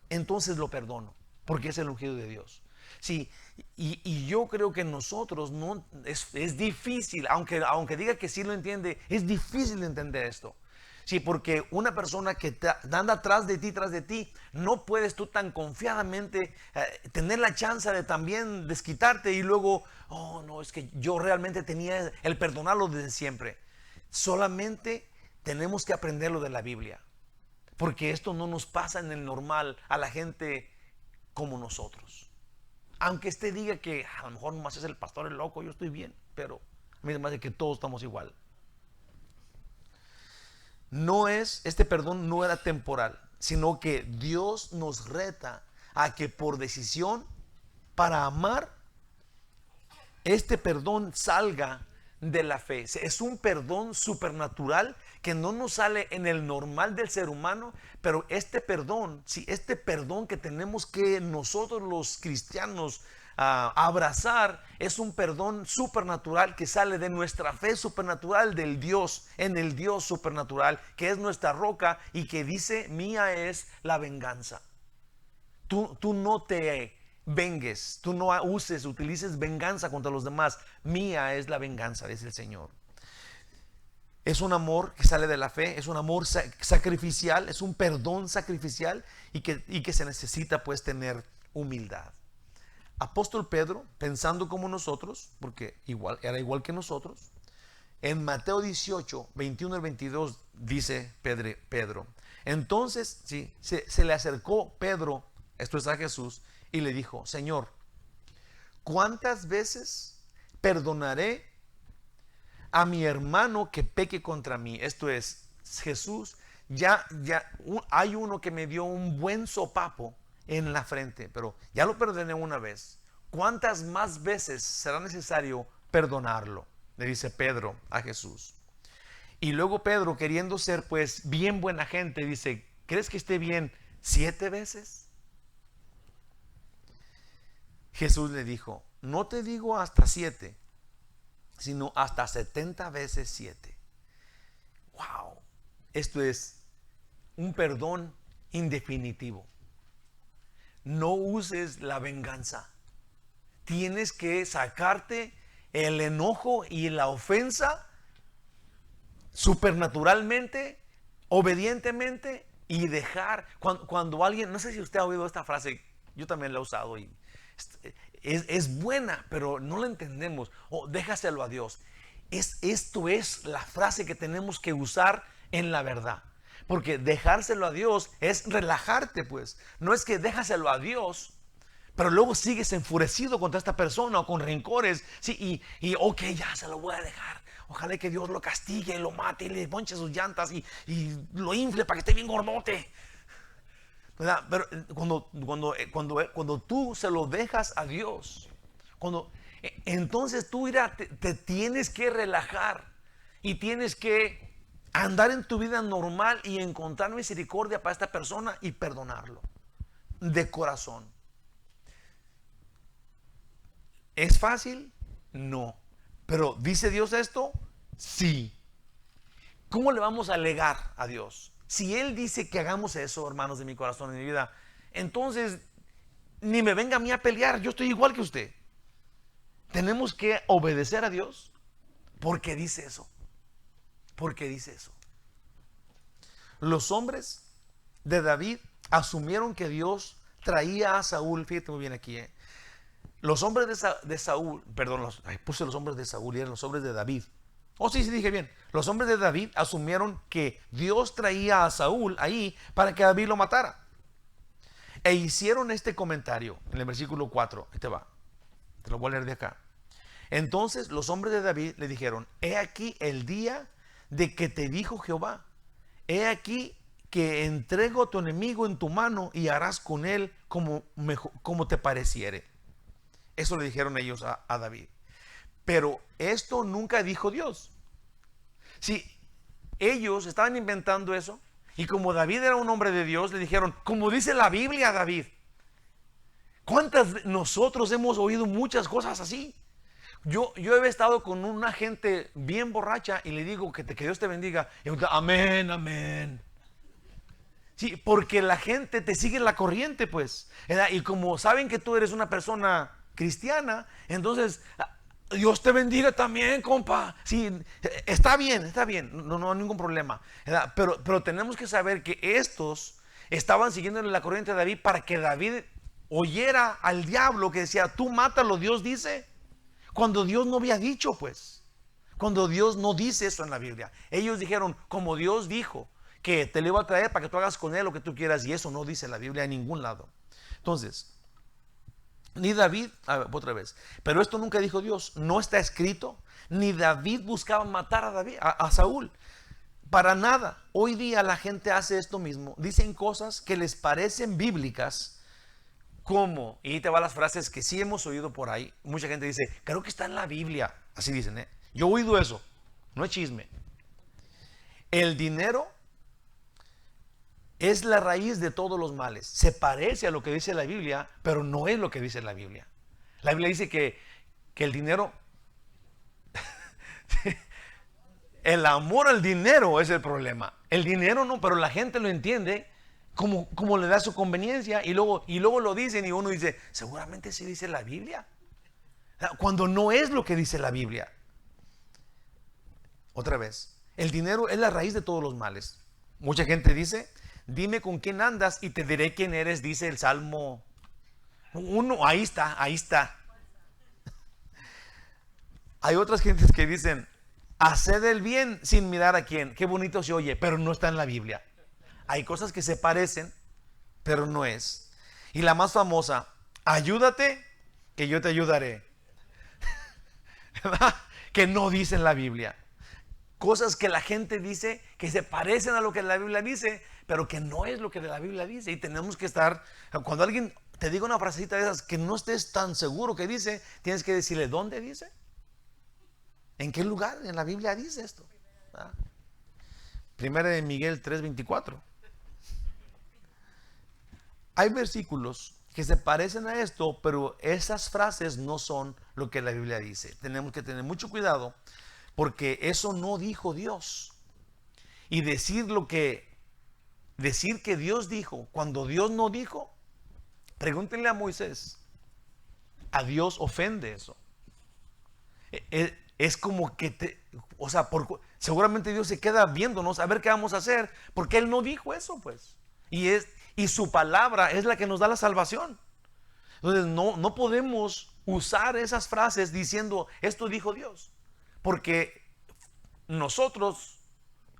entonces lo perdono, porque es el ungido de Dios. Sí, y yo creo que nosotros no es difícil, aunque diga que sí lo entiende, es difícil entender esto. Sí, porque una persona que anda tras de ti, no puedes tú tan confiadamente tener la chance de también desquitarte y luego, oh no, es que yo realmente tenía el perdonarlo desde siempre. Solamente tenemos que aprenderlo de la Biblia, porque esto no nos pasa en el normal a la gente como nosotros. Aunque este diga que a lo mejor nomás es el pastor el loco, yo estoy bien, pero a mí me parece que todos estamos igual. Este perdón no era temporal, sino que Dios nos reta a que por decisión, para amar, este perdón salga de la fe. Es un perdón supernatural que no nos sale en el normal del ser humano, pero este perdón que tenemos que nosotros los cristianos abrazar, es un perdón supernatural que sale de nuestra fe supernatural en el Dios supernatural, que es nuestra roca y que dice, mía es la venganza. Tú no te vengues, tú no utilices venganza contra los demás. Mía es la venganza, dice el Señor. Es un amor que sale de la fe, es un amor sacrificial, es un perdón sacrificial y que se necesita pues tener humildad. Apóstol Pedro, pensando como nosotros, porque era igual que nosotros, en Mateo 18, 21 al 22 dice Pedro. Entonces se le acercó Pedro, esto es a Jesús, y le dijo, Señor, ¿cuántas veces perdonaré a mi hermano que peque contra mí? Esto es, Jesús, hay uno que me dio un buen sopapo en la frente, pero ya lo perdoné una vez. ¿Cuántas más veces será necesario perdonarlo? Le dice Pedro a Jesús. Y luego Pedro, queriendo ser pues bien buena gente, dice, ¿crees que esté bien 7 veces? Jesús le dijo, no te digo hasta 7, sino hasta 70 veces 7. Wow, esto es un perdón indefinitivo. No uses la venganza. Tienes que sacarte el enojo y la ofensa supernaturalmente, obedientemente, y dejar cuando alguien, no sé si usted ha oído esta frase, yo también la he usado y es buena, pero no la entendemos. Déjaselo a Dios. Esto es la frase que tenemos que usar en la verdad. Porque dejárselo a Dios es relajarte, pues. No es que déjaselo a Dios, pero luego sigues enfurecido contra esta persona o con rencores. Sí, ok, ya se lo voy a dejar. Ojalá que Dios lo castigue, lo mate y le ponche sus llantas y lo infle para que esté bien gordote. ¿Verdad? Pero cuando tú se lo dejas a Dios, entonces tú te tienes que relajar y tienes que andar en tu vida normal y encontrar misericordia para esta persona y perdonarlo de corazón. ¿Es fácil? No. Pero ¿dice Dios esto? Sí. ¿Cómo le vamos a alegar a Dios? Si Él dice que hagamos eso, hermanos de mi corazón y de mi vida, entonces ni me venga a mí a pelear, yo estoy igual que usted. Tenemos que obedecer a Dios porque dice eso. Porque dice eso. Los hombres de David asumieron que Dios traía a Saúl. Fíjate muy bien aquí. Los hombres de Saúl, perdón, puse los hombres de Saúl y eran los hombres de David. Sí, dije bien. Los hombres de David asumieron que Dios traía a Saúl ahí para que David lo matara. E hicieron este comentario en el versículo 4. Ahí te va. Te lo voy a leer de acá. Entonces los hombres de David le dijeron: he aquí el día de que te dijo Jehová. He aquí que entrego a tu enemigo en tu mano y harás con él como te pareciere. Eso le dijeron ellos a David. Pero esto nunca dijo Dios. Sí, ellos estaban inventando eso. Y como David era un hombre de Dios, le dijeron, como dice la Biblia, David. ¿Cuántas nosotros hemos oído muchas cosas así? Yo he estado con una gente bien borracha y le digo que Dios te bendiga. Y amén, amén. Sí, porque la gente te sigue la corriente, pues. ¿Verdad? Y como saben que tú eres una persona cristiana, entonces Dios te bendiga también, compa. Sí, está bien, no hay ningún problema. ¿Verdad? Pero tenemos que saber que estos estaban siguiendo la corriente de David para que David oyera al diablo que decía, tú mátalo, Dios dice. Cuando Dios no había dicho, pues. Cuando Dios no dice eso en la Biblia. Ellos dijeron, como Dios dijo, que te lo iba a traer para que tú hagas con él lo que tú quieras. Y eso no dice la Biblia en ningún lado. Entonces, ni David, otra vez, pero esto nunca dijo Dios, no está escrito, ni David buscaba matar a Saúl, para nada. Hoy día la gente hace esto mismo, dicen cosas que les parecen bíblicas, como, y ahí te van las frases que sí hemos oído por ahí, mucha gente dice, creo que está en la Biblia, así dicen, yo he oído eso, no es chisme. El dinero es la raíz de todos los males. Se parece a lo que dice la Biblia, pero no es lo que dice la Biblia. La Biblia dice que el dinero, el amor al dinero es el problema. El dinero no, pero la gente lo entiende como le da su conveniencia y luego lo dicen y uno dice, seguramente sí dice la Biblia. Cuando no es lo que dice la Biblia. Otra vez, el dinero es la raíz de todos los males. Mucha gente dice, dime con quién andas y te diré quién eres, dice el Salmo 1. Ahí está. Hay otras gentes que dicen, haced el bien sin mirar a quién. Qué bonito se oye, pero no está en la Biblia. Hay cosas que se parecen, pero no es. Y la más famosa, ayúdate, que yo te ayudaré. ¿Verdad? Que no dice en la Biblia. Cosas que la gente dice que se parecen a lo que la Biblia dice, pero que no es lo que la Biblia dice. Y tenemos que estar, cuando alguien te diga una frasecita de esas que no estés tan seguro que dice, tienes que decirle, ¿dónde dice? ¿En qué lugar en la Biblia dice esto? Primera de Miguel 3:24. Hay versículos que se parecen a esto, pero esas frases no son lo que la Biblia dice. Tenemos que tener mucho cuidado porque eso no dijo Dios. Y decir que Dios dijo cuando Dios no dijo, pregúntenle a Moisés. A Dios ofende eso. Es como que seguramente Dios se queda viéndonos a ver qué vamos a hacer, porque Él no dijo eso, pues. Y su palabra es la que nos da la salvación. Entonces no podemos usar esas frases diciendo, esto dijo Dios, porque nosotros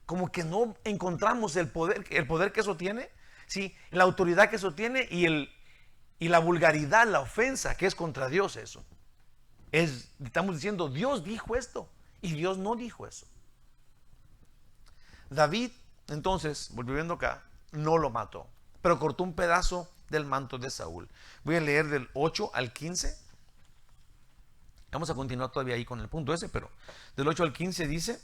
como que no encontramos el poder que eso tiene, ¿sí? La autoridad que eso tiene y la vulgaridad, la ofensa que es contra Dios eso. Estamos diciendo, Dios dijo esto y Dios no dijo eso. David, entonces, volviendo acá, no lo mató, pero cortó un pedazo del manto de Saúl. Voy a leer del 8 al 15. Vamos a continuar todavía ahí con el punto ese, pero del 8 al 15 dice,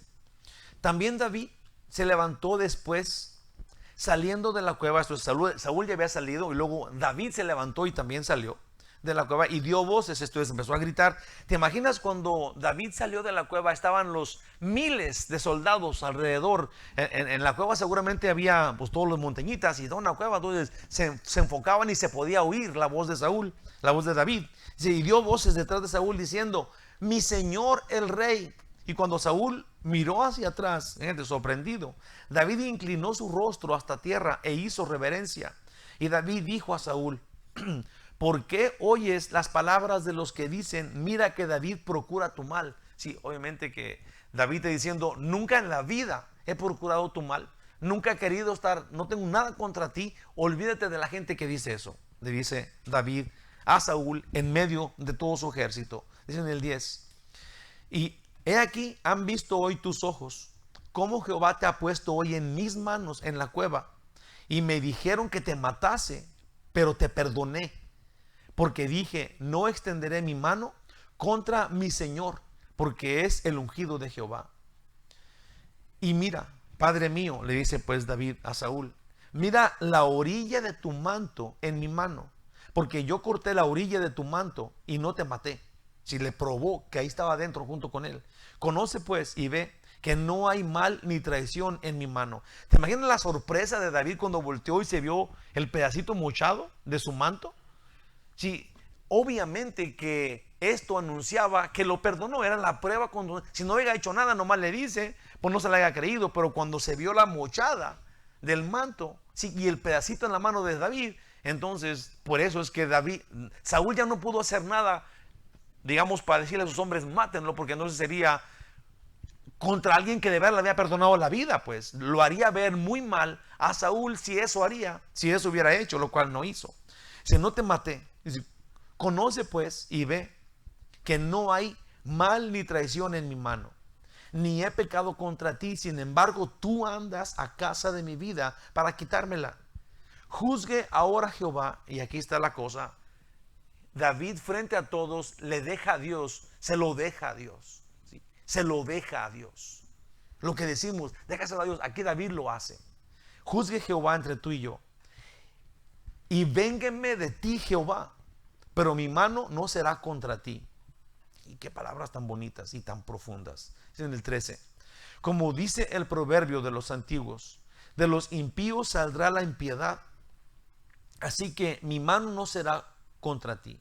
también David se levantó después saliendo de la cueva. Saúl ya había salido y luego David se levantó y también salió de la cueva y dio voces, esto es, empezó a gritar. ¿Te imaginas cuando David salió de la cueva? Estaban los miles de soldados alrededor. En la cueva seguramente había pues todos los montañitas y toda una cueva, entonces se enfocaban y se podía oír la voz de Saúl, la voz de David. Y dio voces detrás de Saúl diciendo, mi señor el rey. Y cuando Saúl miró hacia atrás, sorprendido, David inclinó su rostro hasta tierra e hizo reverencia. Y David dijo a Saúl, ¿por qué oyes las palabras de los que dicen, mira que David procura tu mal? Sí, obviamente que David está diciendo, nunca en la vida he procurado tu mal, nunca he querido estar, no tengo nada contra ti, olvídate de la gente que dice eso. Le dice David a Saúl en medio de todo su ejército. Dice en el 10, y he aquí, han visto hoy tus ojos, cómo Jehová te ha puesto hoy en mis manos en la cueva. y me dijeron que te matase, pero te perdoné, porque dije, no extenderé mi mano contra mi Señor, porque es el ungido de Jehová. Y mira, Padre mío, le dice pues David a Saúl, mira la orilla de tu manto en mi mano, porque yo corté la orilla de tu manto y no te maté. Si le probó que ahí estaba dentro junto con él. Conoce pues y ve que no hay mal ni traición en mi mano. ¿Te imaginas la sorpresa de David cuando volteó y se vio el pedacito mochado de su manto? Sí, obviamente que esto anunciaba que lo perdonó, era la prueba. Cuando, si no había hecho nada, nomás le dice, pues no se le haya creído. Pero cuando se vio la mochada del manto, sí, y el pedacito en la mano de David, entonces por eso es que Saúl ya no pudo hacer nada, digamos, para decirle a sus hombres, mátenlo, porque entonces sería contra alguien que de verdad le había perdonado la vida. Pues lo haría ver muy mal a Saúl si eso hubiera hecho, lo cual no hizo. Si no te maté, dice, conoce pues y ve que no hay mal ni traición en mi mano, ni he pecado contra ti. Sin embargo, tú andas a casa de mi vida para quitármela. Juzgue ahora Jehová. Y aquí está la cosa. David frente a todos le deja a Dios, se lo deja a Dios, ¿sí? Se lo deja a Dios. Lo que decimos, déjaselo a Dios, aquí David lo hace. Juzgue Jehová entre tú y yo, y véngueme de ti Jehová, pero mi mano no será contra ti. Y qué palabras tan bonitas y tan profundas. Es en el 13. Como dice el proverbio de los antiguos, de los impíos saldrá la impiedad, así que mi mano no será contra ti.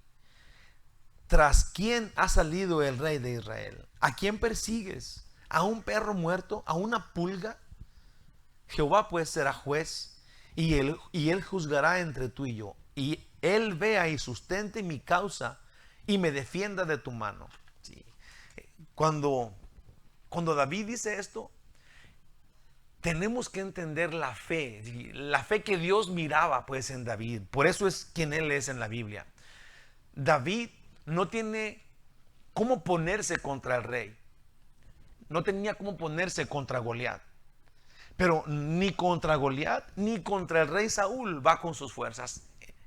¿Tras quién ha salido el rey de Israel? ¿A quién persigues? ¿A un perro muerto? ¿A una pulga? Jehová pues será juez, y él juzgará entre tú y yo, y él vea y sustente mi causa y me defienda de tu mano. Sí. Cuando David dice esto, tenemos que entender la fe que Dios miraba pues en David. Por eso es quien él es en la Biblia. David no tiene cómo ponerse contra el rey. No tenía cómo ponerse contra Goliat. Pero ni contra Goliat ni contra el rey Saúl va con sus fuerzas.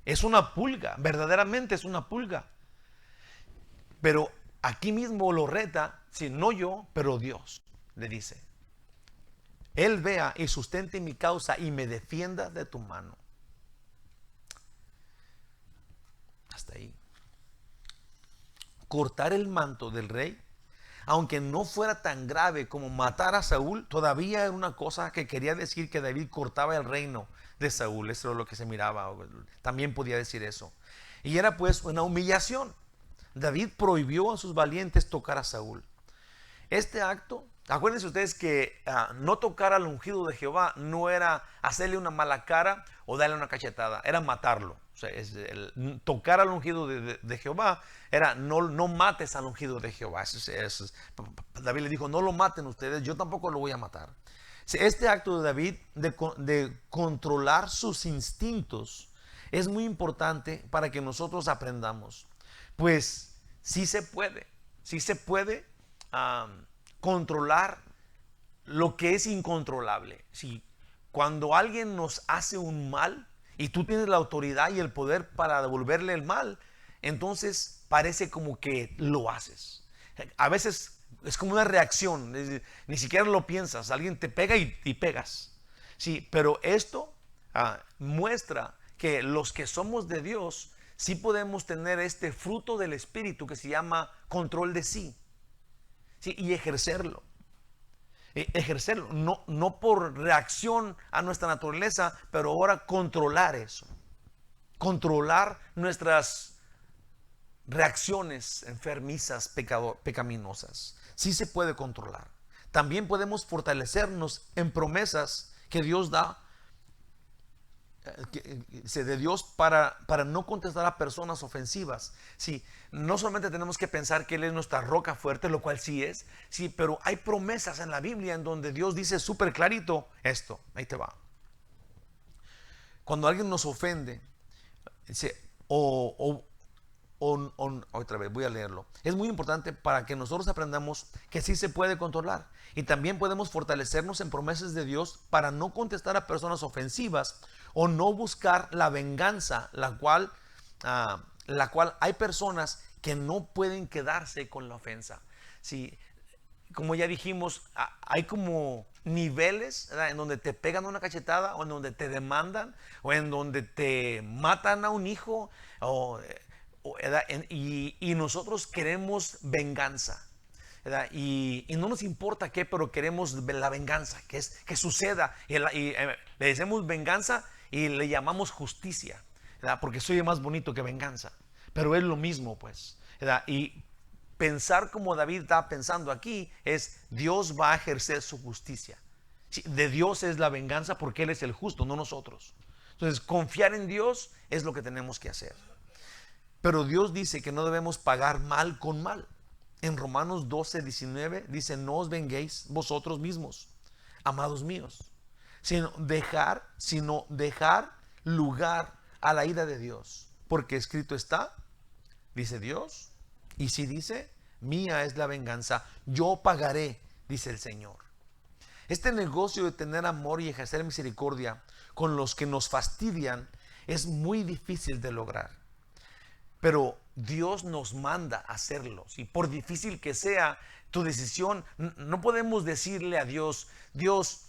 Es una pulga, verdaderamente es una pulga. Pero aquí mismo lo reta, si no yo, pero Dios, le dice. Él vea y sustente mi causa y me defienda de tu mano. Hasta ahí. Cortar el manto del rey, aunque no fuera tan grave como matar a Saúl, todavía era una cosa que quería decir que David cortaba el reino de Saúl. Eso es lo que se miraba. También podía decir eso. Y era pues una humillación. David prohibió a sus valientes tocar a Saúl. Este acto, acuérdense ustedes que no tocar al ungido de Jehová no era hacerle una mala cara o darle una cachetada, era matarlo. O sea, tocar al ungido de Jehová era no mates al ungido de Jehová. David le dijo, no lo maten ustedes, yo tampoco lo voy a matar. Este acto de David de controlar sus instintos es muy importante para que nosotros aprendamos. Pues sí se puede controlar lo que es incontrolable. Si cuando alguien nos hace un mal y tú tienes la autoridad y el poder para devolverle el mal, entonces parece como que lo haces. A veces es como una reacción, ni siquiera lo piensas, alguien te pega y pegas. Sí, pero esto muestra que los que somos de Dios sí podemos tener este fruto del Espíritu que se llama control de sí. Sí, y ejercerlo. No por reacción a nuestra naturaleza, pero ahora controlar eso. Controlar nuestras reacciones enfermizas, pecaminosas. Sí se puede controlar. También podemos fortalecernos en promesas que Dios da, de Dios para no contestar a personas ofensivas. Sí, no solamente tenemos que pensar que Él es nuestra roca fuerte, lo cual sí es, sí, pero hay promesas en la Biblia en donde Dios dice súper clarito esto. Ahí te va. Cuando alguien nos ofende, dice, otra vez voy a leerlo. Es muy importante para que nosotros aprendamos que sí se puede controlar, y también podemos fortalecernos en promesas de Dios para no contestar a personas ofensivas o no buscar la venganza, la cual hay personas que no pueden quedarse con la ofensa. Sí, como ya dijimos, hay como niveles, ¿verdad?, en donde te pegan una cachetada, o en donde te demandan, o en donde te matan a un hijo, y nosotros queremos venganza, ¿verdad? Y no nos importa qué, pero queremos la venganza, que suceda. Le decimos venganza y le llamamos justicia, ¿verdad?, porque soy más bonito que venganza. Pero es lo mismo, pues, ¿verdad? Y pensar como David está pensando aquí es: Dios va a ejercer su justicia. Sí, de Dios es la venganza porque Él es el justo, no nosotros. Entonces, confiar en Dios es lo que tenemos que hacer. Pero Dios dice que no debemos pagar mal con mal. En Romanos 12:19 dice: no os venguéis vosotros mismos, amados míos, sino dejar lugar a la ira de Dios, porque escrito está, dice Dios, y si dice: mía es la venganza, yo pagaré, dice el Señor. Este negocio de tener amor y ejercer misericordia con los que nos fastidian es muy difícil de lograr. Pero Dios nos manda a hacerlo. Y por difícil que sea tu decisión, no podemos decirle a Dios: Dios,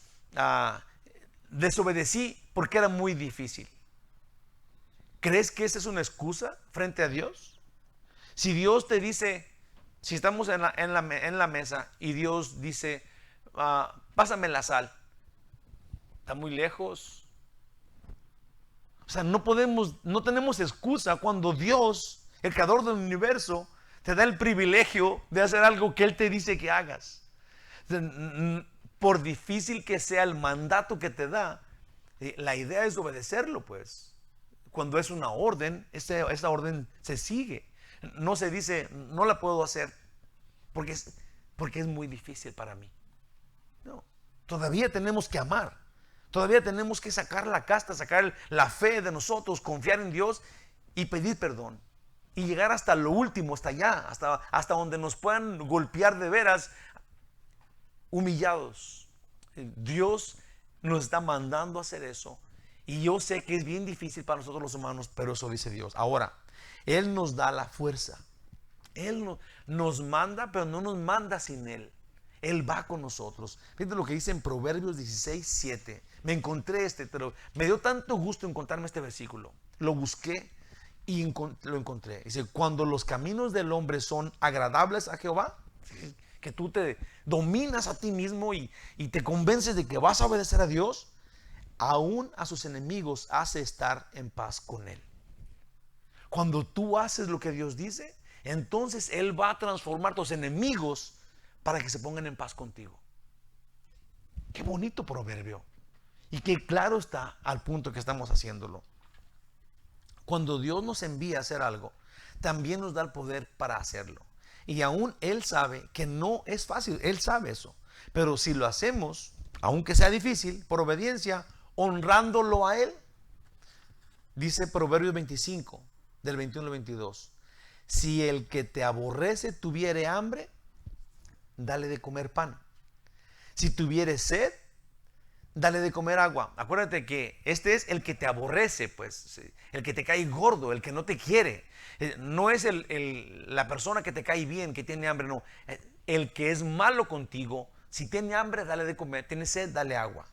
desobedecí porque era muy difícil. ¿Crees que esa es una excusa frente a Dios? Si Dios te dice, si estamos en la mesa y Dios dice: pásame la sal, está muy lejos. O sea, no tenemos excusa cuando Dios, el creador del universo, te da el privilegio de hacer algo que Él te dice que hagas. Por difícil que sea el mandato que te da, la idea es obedecerlo, pues. Cuando es una orden, esa orden se sigue. No se dice: no la puedo hacer porque es muy difícil para mí. No, todavía tenemos que amar. Todavía tenemos que sacar la casta, sacar la fe de nosotros, confiar en Dios y pedir perdón. Y llegar hasta lo último, hasta allá, hasta donde nos puedan golpear de veras, humillados. Dios nos está mandando a hacer eso. Y yo sé que es bien difícil para nosotros los humanos, pero eso dice Dios. Ahora, Él nos da la fuerza. Él nos manda, pero no nos manda sin Él. Él va con nosotros. Fíjate lo que dice en Proverbios 16:7. Me encontré pero me dio tanto gusto encontrarme este versículo. Lo busqué y lo encontré. Dice: cuando los caminos del hombre son agradables a Jehová, que tú te dominas a ti mismo y te convences de que vas a obedecer a Dios, aún a sus enemigos hace estar en paz con Él. Cuando tú haces lo que Dios dice, entonces Él va a transformar tus enemigos para que se pongan en paz contigo. Qué bonito proverbio. Y qué claro está al punto que estamos haciéndolo. Cuando Dios nos envía a hacer algo, también nos da el poder para hacerlo. Y aún Él sabe que no es fácil. Él sabe eso. Pero si lo hacemos, aunque sea difícil, por obediencia, honrándolo a Él, dice Proverbios 25, del 21 al 22. Si el que te aborrece tuviere hambre, dale de comer pan. Si tuviere sed, dale de comer agua. Acuérdate que este es el que te aborrece, pues, el que te cae gordo, el que no te quiere. No es la persona que te cae bien, que tiene hambre, no. El que es malo contigo, si tiene hambre, dale de comer. Tiene sed, dale agua.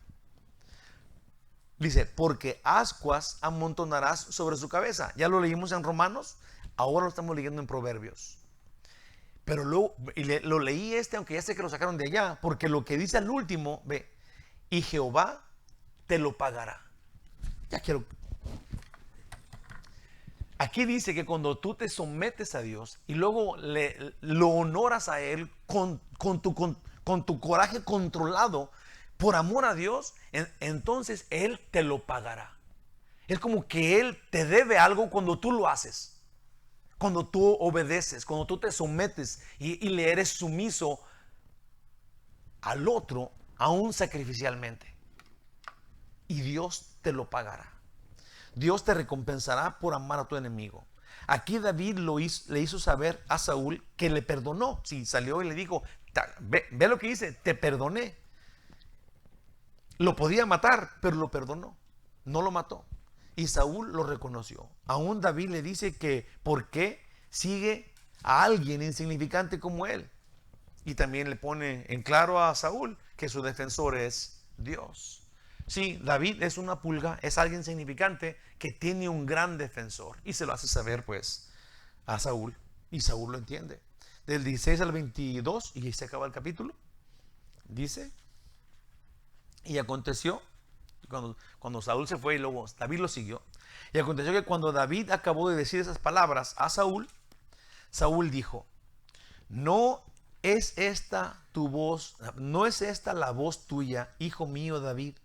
Dice: porque ascuas amontonarás sobre su cabeza. Ya lo leímos en Romanos, ahora lo estamos leyendo en Proverbios. Pero lo leí aunque ya sé que lo sacaron de allá, porque lo que dice al último, ve: y Jehová te lo pagará. Ya quiero. Aquí dice que cuando tú te sometes a Dios y luego lo honoras a Él con tu coraje controlado, por amor a Dios, entonces Él te lo pagará. Es como que Él te debe algo cuando tú lo haces. Cuando tú obedeces, cuando tú te sometes y le eres sumiso al otro, aún sacrificialmente. Y Dios te lo pagará. Dios te recompensará por amar a tu enemigo. Aquí David le hizo saber a Saúl que le perdonó. Si salió y le dijo: ve lo que dice, te perdoné. Lo podía matar, pero lo perdonó. no lo mató. Y Saúl lo reconoció. Aún David le dice que ¿por qué sigue a alguien insignificante como él? Y también le pone en claro a Saúl que su defensor es Dios. Sí, David es una pulga, es alguien significante que tiene un gran defensor. Y se lo hace saber pues a Saúl. Y Saúl lo entiende. Del 16 al 22, y se acaba el capítulo, dice: y aconteció, cuando Saúl se fue y luego David lo siguió, y aconteció que cuando David acabó de decir esas palabras a Saúl, Saúl dijo: no es esta tu voz, no es esta la voz tuya, hijo mío David.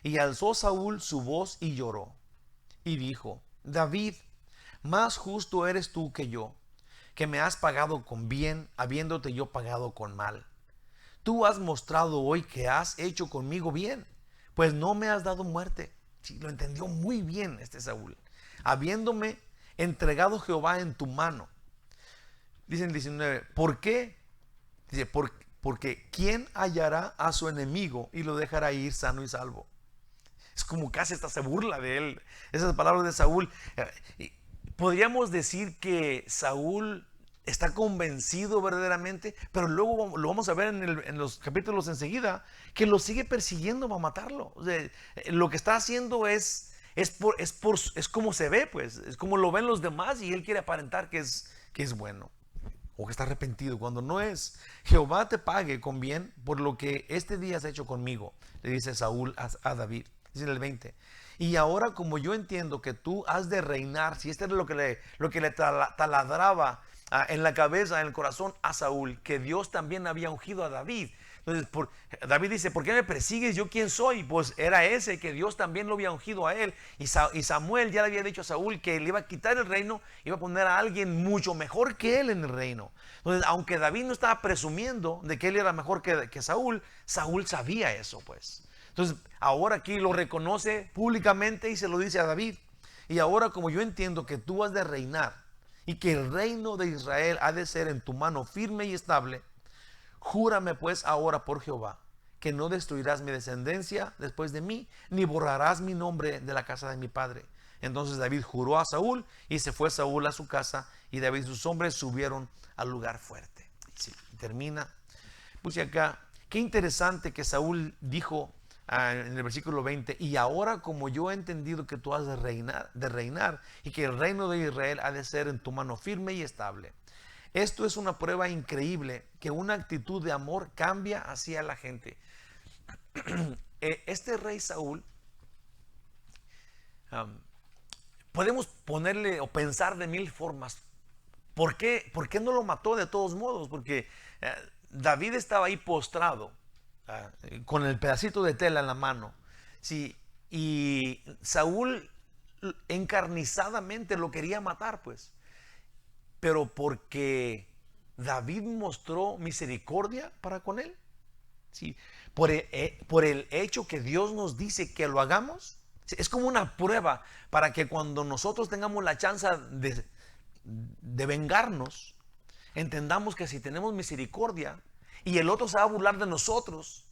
Y alzó Saúl su voz y lloró, y dijo: David, más justo eres tú que yo, que me has pagado con bien, habiéndote yo pagado con mal. Tú has mostrado hoy que has hecho conmigo bien, pues no me has dado muerte. Sí, lo entendió muy bien Saúl. Habiéndome entregado Jehová en tu mano. Dice en 19, ¿por qué? Dice, porque ¿quién hallará a su enemigo y lo dejará ir sano y salvo? Es como casi hasta se burla de él. Esas palabras de Saúl. Podríamos decir que Saúl está convencido verdaderamente, pero luego lo vamos a ver en los capítulos enseguida, que lo sigue persiguiendo para matarlo. O sea, lo que está haciendo es como se ve, pues, es como lo ven los demás, y él quiere aparentar que es bueno, o que está arrepentido, cuando no es. Jehová te pague con bien por lo que este día has hecho conmigo, le dice Saúl a David. Dice en el 20, y ahora como yo entiendo que tú has de reinar, si este era lo que le taladraba en la cabeza, en el corazón a Saúl, que Dios también había ungido a David. Entonces David dice: ¿por qué me persigues? ¿Yo quién soy? Pues era ese, que Dios también lo había ungido a él. Y Samuel ya le había dicho a Saúl que le iba a quitar el reino, iba a poner a alguien mucho mejor que él en el reino. Entonces, aunque David no estaba presumiendo de que él era mejor que Saúl, Saúl sabía eso, pues. Entonces ahora aquí lo reconoce públicamente y se lo dice a David: y ahora como yo entiendo que tú has de reinar y que el reino de Israel ha de ser en tu mano firme y estable, júrame pues ahora por Jehová que no destruirás mi descendencia después de mí, ni borrarás mi nombre de la casa de mi padre. Entonces David juró a Saúl, y se fue Saúl a su casa, y David y sus hombres subieron al lugar fuerte. Sí, termina. Puse acá, qué interesante que Saúl dijo en el versículo 20: y ahora como yo he entendido que tú has de reinar y que el reino de Israel ha de ser en tu mano firme y estable. Esto es una prueba increíble que una actitud de amor cambia hacia la gente. Este rey Saúl, podemos ponerle o pensar de mil formas. ¿Por qué no lo mató de todos modos? Porque David estaba ahí postrado, con el pedacito de tela en la mano. Sí, y Saúl encarnizadamente lo quería matar, pues. Pero porque David mostró misericordia para con él. Sí, por el hecho que Dios nos dice que lo hagamos. Es como una prueba para que cuando nosotros tengamos la chance de vengarnos, entendamos que si tenemos misericordia y el otro se va a burlar de nosotros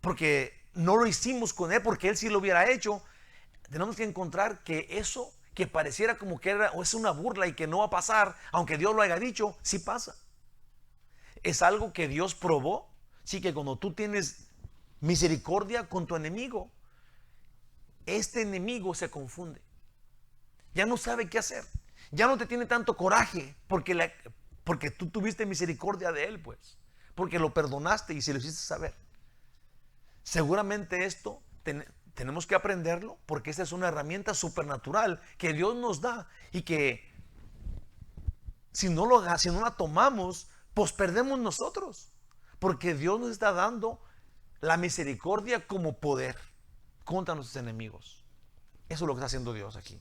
porque no lo hicimos con él, porque él sí lo hubiera hecho, tenemos que encontrar que eso que pareciera como que es una burla y que no va a pasar, aunque Dios lo haya dicho, sí pasa. Es algo que Dios probó. Sí, que cuando tú tienes misericordia con tu enemigo, este enemigo se confunde, ya no sabe qué hacer, ya no te tiene tanto coraje porque tú tuviste misericordia de él, pues, porque lo perdonaste y se lo hiciste saber. Seguramente esto tenemos que aprenderlo, porque esta es una herramienta supernatural que Dios nos da, y que si no la tomamos, pues perdemos nosotros, porque Dios nos está dando la misericordia como poder contra nuestros enemigos. Eso es lo que está haciendo Dios aquí.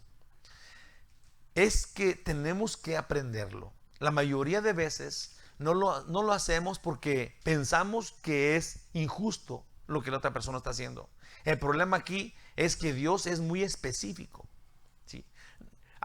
Es que tenemos que aprenderlo. La mayoría de veces no lo hacemos porque pensamos que es injusto lo que la otra persona está haciendo. El problema aquí es que Dios es muy específico, ¿sí?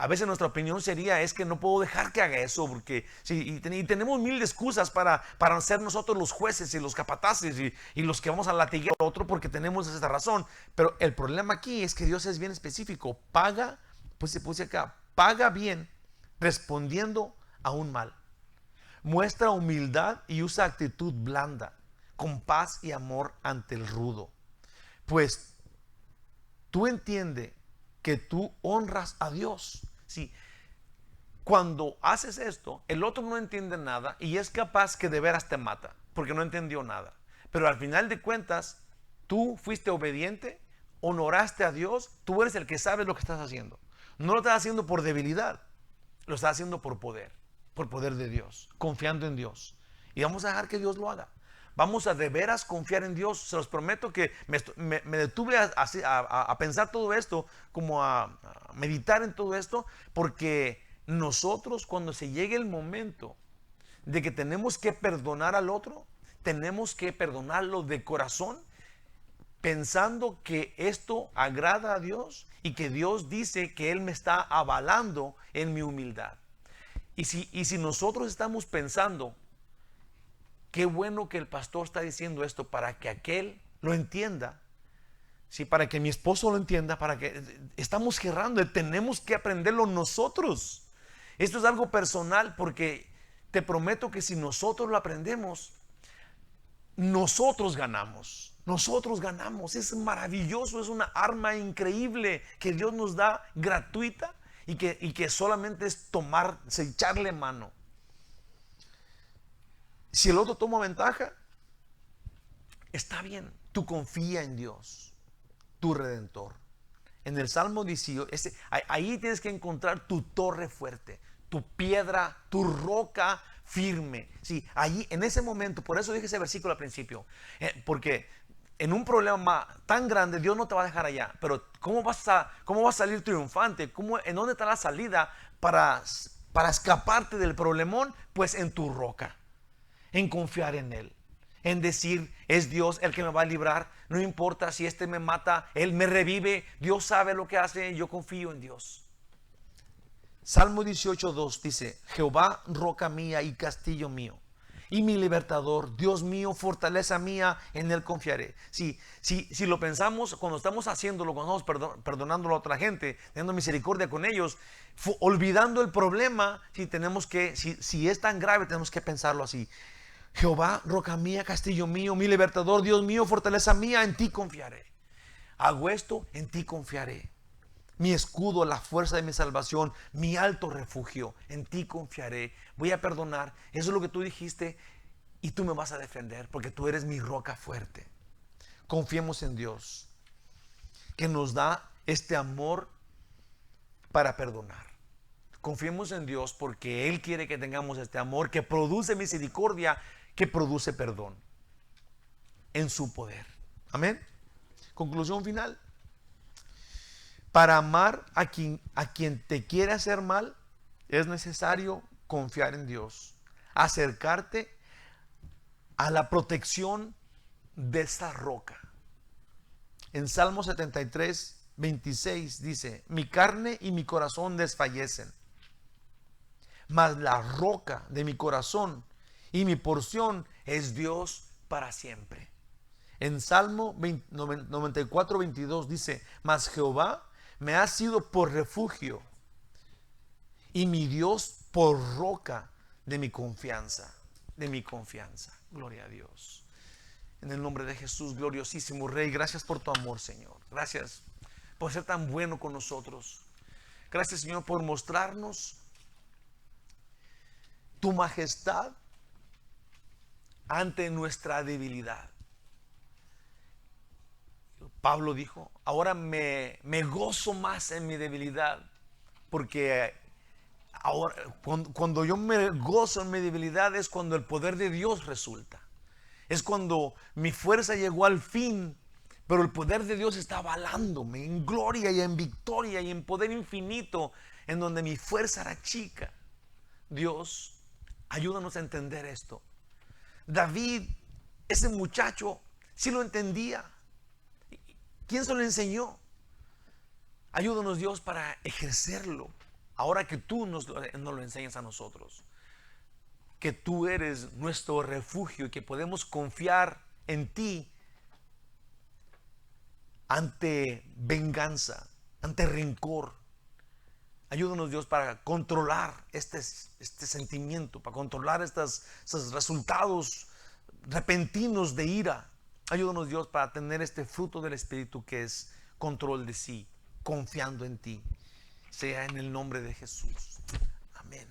A veces nuestra opinión sería, es que no puedo dejar que haga eso, porque sí, y tenemos mil excusas para ser nosotros los jueces y los capataces y los que vamos a latiguear al otro porque tenemos esa razón. Pero el problema aquí es que Dios es bien específico. Paga, pues se puse acá, paga bien respondiendo a un mal. Muestra humildad y usa actitud blanda, con paz y amor ante el rudo. Pues tú entiendes que tú honras a Dios. Sí. Cuando haces esto, el otro no entiende nada y es capaz que de veras te mata, porque no entendió nada. Pero al final de cuentas, tú fuiste obediente, honoraste a Dios, tú eres el que sabe lo que estás haciendo. No lo estás haciendo por debilidad, lo estás haciendo por poder de Dios, confiando en Dios. Y vamos a dejar que Dios lo haga. Vamos a de veras confiar en Dios. Se los prometo que me detuve a pensar todo esto, como a meditar en todo esto, porque nosotros cuando se llegue el momento de que tenemos que perdonar al otro, tenemos que perdonarlo de corazón, pensando que esto agrada a Dios y que Dios dice que Él me está avalando en mi humildad. Y si nosotros estamos pensando, qué bueno que el pastor está diciendo esto para que aquel lo entienda, sí, para que mi esposo lo entienda, para que estamos cerrando, tenemos que aprenderlo nosotros. Esto es algo personal, porque te prometo que si nosotros lo aprendemos, nosotros ganamos. Nosotros ganamos. Es maravilloso, es una arma increíble que Dios nos da gratuita y que solamente es echarle mano. Si el otro toma ventaja, está bien. Tú confía en Dios, tu Redentor. En el Salmo 18, ahí tienes que encontrar tu torre fuerte, tu piedra, tu roca firme. Sí, allí, en ese momento, por eso dije ese versículo al principio, porque en un problema tan grande, Dios no te va a dejar allá. Pero ¿cómo vas a salir triunfante? ¿En dónde está la salida para escaparte del problemón? Pues en tu roca. En confiar en Él, en decir, es Dios el que me va a librar, no importa si este me mata, Él me revive, Dios sabe lo que hace, yo confío en Dios. Salmo 18:2 dice, Jehová, roca mía y castillo mío, y mi libertador, Dios mío, fortaleza mía, en Él confiaré. Si lo pensamos, cuando estamos haciéndolo, cuando estamos perdonando a la otra gente, teniendo misericordia con ellos, olvidando el problema, si es tan grave, tenemos que pensarlo así. Jehová, roca mía, castillo mío, mi libertador, Dios mío, fortaleza mía, en ti confiaré. Hago esto, en ti confiaré. Mi escudo, la fuerza de mi salvación, mi alto refugio, en ti confiaré. Voy a perdonar, eso es lo que tú dijiste y tú me vas a defender porque tú eres mi roca fuerte. Confiemos en Dios, que nos da este amor para perdonar. Confiemos en Dios porque Él quiere que tengamos este amor que produce misericordia, que produce perdón en su poder. Amén. Conclusión final. Para amar a quien te quiere hacer mal, es necesario confiar en Dios, acercarte a la protección de esta roca. En Salmo 73:26 dice, mi carne y mi corazón desfallecen, mas la roca de mi corazón y mi porción es Dios para siempre. En Salmo 94:22 dice, mas Jehová me ha sido por refugio y mi Dios por roca de mi confianza, Gloria a Dios. En el nombre de Jesús, gloriosísimo Rey, gracias por tu amor, Señor. Gracias por ser tan bueno con nosotros. Gracias, Señor, por mostrarnos tu majestad ante nuestra debilidad. Pablo dijo, ahora me gozo más en mi debilidad, porque ahora cuando yo me gozo en mi debilidad es cuando el poder de Dios resulta. Es cuando mi fuerza llegó al fin, pero el poder de Dios está avalándome en gloria y en victoria y en poder infinito, en donde mi fuerza era chica. Dios, ayúdanos a entender esto. David, ese muchacho, sí lo entendía. ¿Quién se lo enseñó? Ayúdanos, Dios, para ejercerlo ahora que tú nos lo enseñas a nosotros, que tú eres nuestro refugio y que podemos confiar en ti ante venganza, ante rencor. Ayúdanos, Dios, para controlar este sentimiento, para controlar estos resultados repentinos de ira. Ayúdanos, Dios, para tener este fruto del Espíritu que es control de sí, confiando en ti. Sea en el nombre de Jesús. Amén.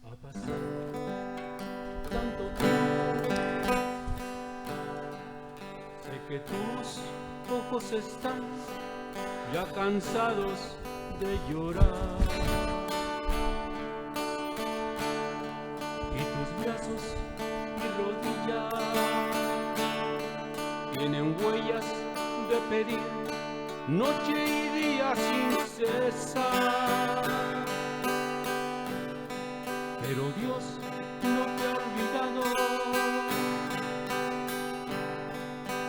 Ha pasado tanto tiempo, sé que tus ojos están ya cansados de llorar y tus brazos y rodillas tienen huellas de pedir noche y día sin cesar. Pero Dios no te ha olvidado,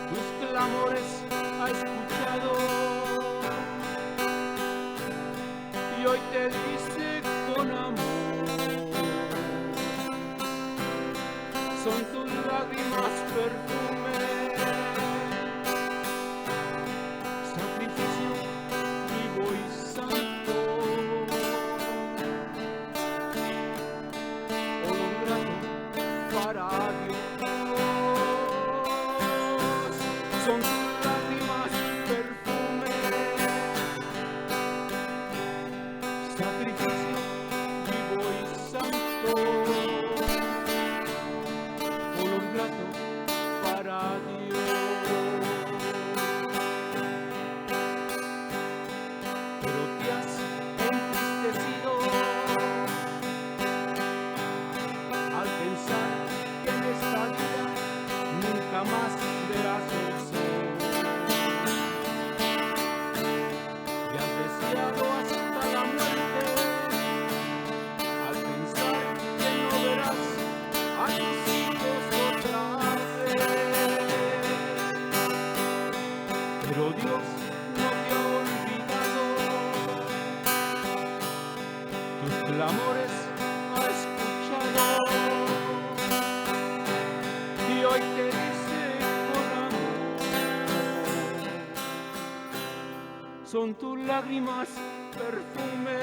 tus clamores ha escuchado y hoy te dice con amor, son tus lágrimas perfume, sacrificio vivo y santo. Son tus lágrimas perfume, sacrificio vivo y santo, olor grato para Dios. Pero te has entristecido al pensar que en esta vida nunca más verás el sol, y has deseado hasta la muerte al pensar que no verás a tus hijos otra vez. Pero Dios no te ha olvidado, tus clamores ha escuchado y hoy te dice con amor, son tus lágrimas perfume,